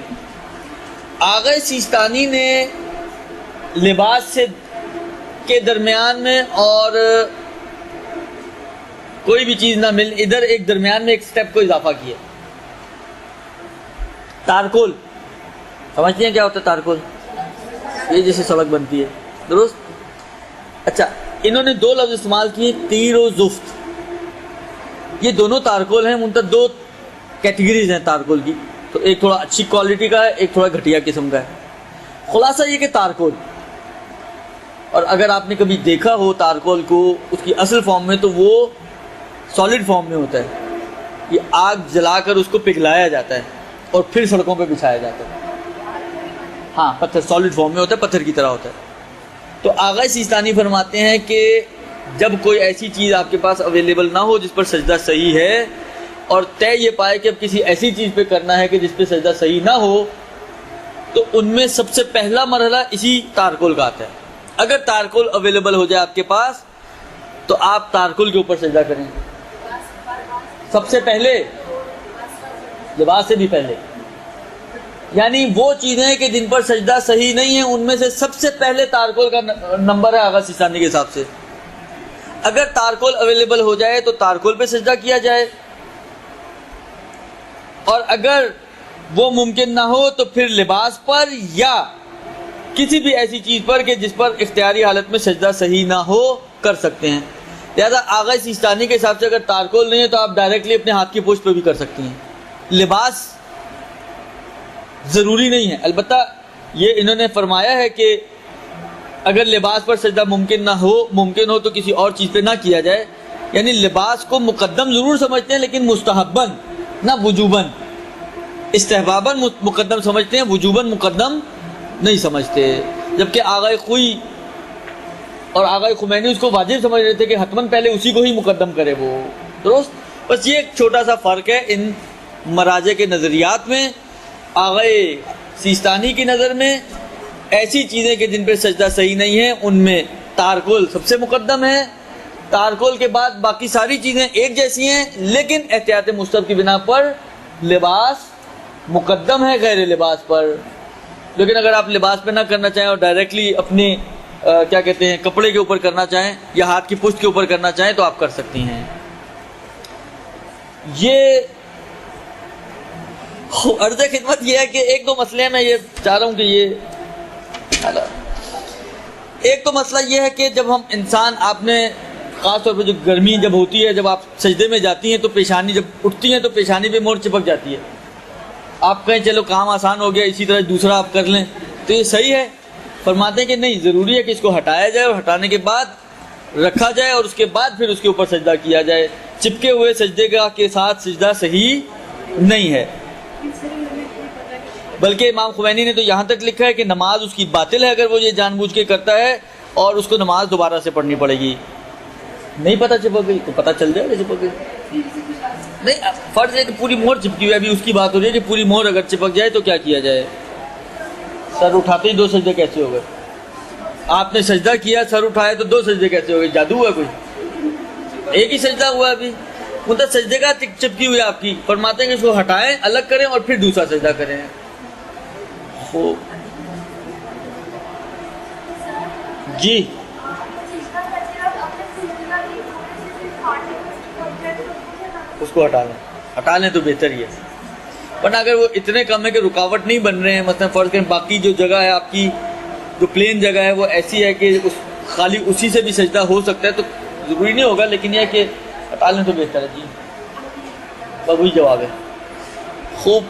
آغا سیستانی نے لباس سے کے درمیان میں اور کوئی بھی چیز نہ مل ادھر ایک درمیان میں ایک سٹیپ کو اضافہ کیا. تارکول سمجھتے ہیں کیا ہوتا ہے تارکول؟ یہ جیسے سڑک بنتی ہے. درست. اچھا, انہوں نے دو لفظ استعمال کیے, تیر و زفت. یہ دونوں تارکول ہیں, منتہا دو کیٹیگریز ہیں تارکول کی. تو ایک تھوڑا اچھی کوالٹی کا ہے, ایک تھوڑا گھٹیا قسم کا ہے. خلاصہ یہ کہ تارکول, اور اگر آپ نے کبھی دیکھا ہو تارکول کو اس کی اصل فارم میں تو وہ سالڈ فارم میں ہوتا ہے. یہ آگ جلا کر اس کو پگھلایا جاتا ہے اور پھر سڑکوں پہ بچھایا جاتا ہے. ہاں, پتھر سالڈ فارم میں ہوتا ہے, پتھر کی طرح ہوتا ہے. تو آغا سیستانی فرماتے ہیں کہ جب کوئی ایسی چیز آپ کے پاس اویلیبل نہ ہو جس پر سجدہ صحیح ہے اور طے یہ پائے کہ اب کسی ایسی چیز پہ کرنا ہے کہ جس پہ سجدہ صحیح نہ ہو, تو ان میں سب سے پہلا مرحلہ اسی تارکول کا آتا ہے. اگر تارکول اویلیبل ہو جائے آپ کے پاس تو آپ تارکول کے اوپر سجدہ کریں. سب سے پہلے لباس سے بھی پہلے, یعنی وہ چیزیں کہ جن پر سجدہ صحیح نہیں ہے ان میں سے سب سے پہلے تارکول کا نمبر ہے آغا سیستانی کے حساب سے. اگر تارکول اویلیبل ہو جائے تو تارکول پہ سجدہ کیا جائے, اور اگر وہ ممکن نہ ہو تو پھر لباس پر یا کسی بھی ایسی چیز پر کہ جس پر اختیاری حالت میں سجدہ صحیح نہ ہو کر سکتے ہیں. لہذا آغا سیستانی کے حساب سے اگر تارکول نہیں ہے تو آپ ڈائریکٹلی اپنے ہاتھ کی پشت پہ بھی کر سکتی ہیں. لباس ضروری نہیں ہے. البتہ یہ انہوں نے فرمایا ہے کہ اگر لباس پر سجدہ ممکن ہو تو کسی اور چیز پہ نہ کیا جائے. یعنی لباس کو مقدم ضرور سمجھتے ہیں لیکن مستحباً نہ وجوباً. استحباباً مقدم سمجھتے ہیں, وجوباً مقدم نہیں سمجھتے. جبکہ آغا خوئی اور آغا خمینی اس کو واجب سمجھ رہے تھے کہ حتماً پہلے اسی کو ہی مقدم کرے وہ. درست. بس یہ ایک چھوٹا سا فرق ہے ان مراجع کے نظریات میں. آغا سیستانی کی نظر میں ایسی چیزیں کہ جن پہ سجدہ صحیح نہیں ہے ان میں تارکول سب سے مقدم ہے. تارکول کے بعد باقی ساری چیزیں ایک جیسی ہیں, لیکن احتیاط مستحب کی بنا پر لباس مقدم ہے غیر لباس پر. لیکن اگر آپ لباس پہ نہ کرنا چاہیں اور ڈائریکٹلی اپنے کیا کہتے ہیں کپڑے کے اوپر کرنا چاہیں یا ہاتھ کی پشت کے اوپر کرنا چاہیں تو آپ کر سکتی ہیں. یہ عرض خدمت یہ ہے کہ ایک دو مسئلے ہیں, میں یہ چاہ رہا ہوں کہ ایک تو مسئلہ یہ ہے کہ جب ہم انسان, آپ نے خاص طور پہ جو گرمی جب ہوتی ہے, جب آپ سجدے میں جاتی ہیں تو پیشانی جب اٹھتی ہیں تو پیشانی پہ مور چپک جاتی ہے. آپ کہیں چلو کام آسان ہو گیا, اسی طرح دوسرا آپ کر لیں, تو یہ صحیح ہے. فرماتے ہیں کہ نہیں، ضروری ہے کہ اس کو ہٹایا جائے اور ہٹانے کے بعد رکھا جائے اور اس کے بعد پھر اس کے اوپر سجدہ کیا جائے. چپکے ہوئے سجدے کے ساتھ سجدہ صحیح نہیں ہے. بلکہ امام خمینی نے تو یہاں تک لکھا ہے کہ نماز اس کی باطل ہے اگر وہ یہ جان بوجھ کے کرتا ہے، اور اس کو نماز دوبارہ سے پڑھنی پڑے گی. نہیں پتہ چپک گئی تو پتہ چل جائے گا چپک گئی. نہیں، فرض ہے کہ پوری مہر چپکی ہوئی، ابھی اس کی بات ہو رہی ہے کہ پوری مہر اگر چپک جائے تو کیا کیا جائے. سر اٹھاتے ہی 2 سجدے کیسے ہو گئے؟ آپ نے سجدہ کیا، سر اٹھایا تو 2 سجدے کیسے ہو گئے؟ جادو ہوا کوئی؟ ایک ہی سجدہ ہوا ابھی. مطلب سجدے کا چپکی ہوئی آپ کی. فرماتے ہیں کہ اس کو ہٹائیں، الگ کریں اور پھر دوسرا سجدہ کریں. جی اس کو ہٹا لیں تو بہتر ہی ہے. ورنہ اگر وہ اتنے کم ہے کہ رکاوٹ نہیں بن رہے ہیں، مثلا فرض کریں باقی جو جگہ ہے آپ کی، جو پلین جگہ ہے وہ ایسی ہے کہ خالی اسی سے بھی سجدہ ہو سکتا ہے تو ضروری نہیں ہوگا، لیکن یہ ہے کہ ہٹا لیں تو بہتر ہے. جی بس وہی جواب ہے. خوب.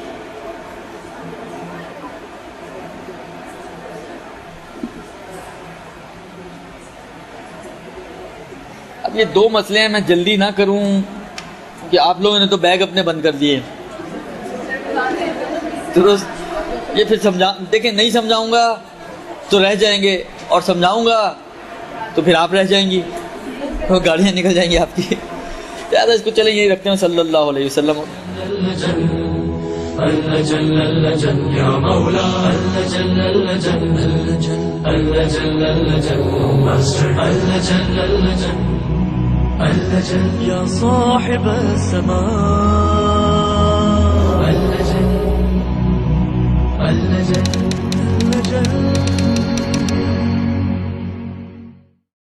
اب یہ 2 مسئلے ہیں، میں جلدی نہ کروں کہ آپ لوگوں نے تو بیگ اپنے بند کر دیے. درست. یہ پھر دیکھیں، نہیں سمجھاؤں گا تو رہ جائیں گے، اور سمجھاؤں گا تو پھر آپ رہ جائیں گی، تو گاڑیاں نکل جائیں گی آپ کی. زیادہ اس کو چلیں یہی رکھتے ہیں. صلی اللہ علیہ وسلم. يا صاحب السماء اللجل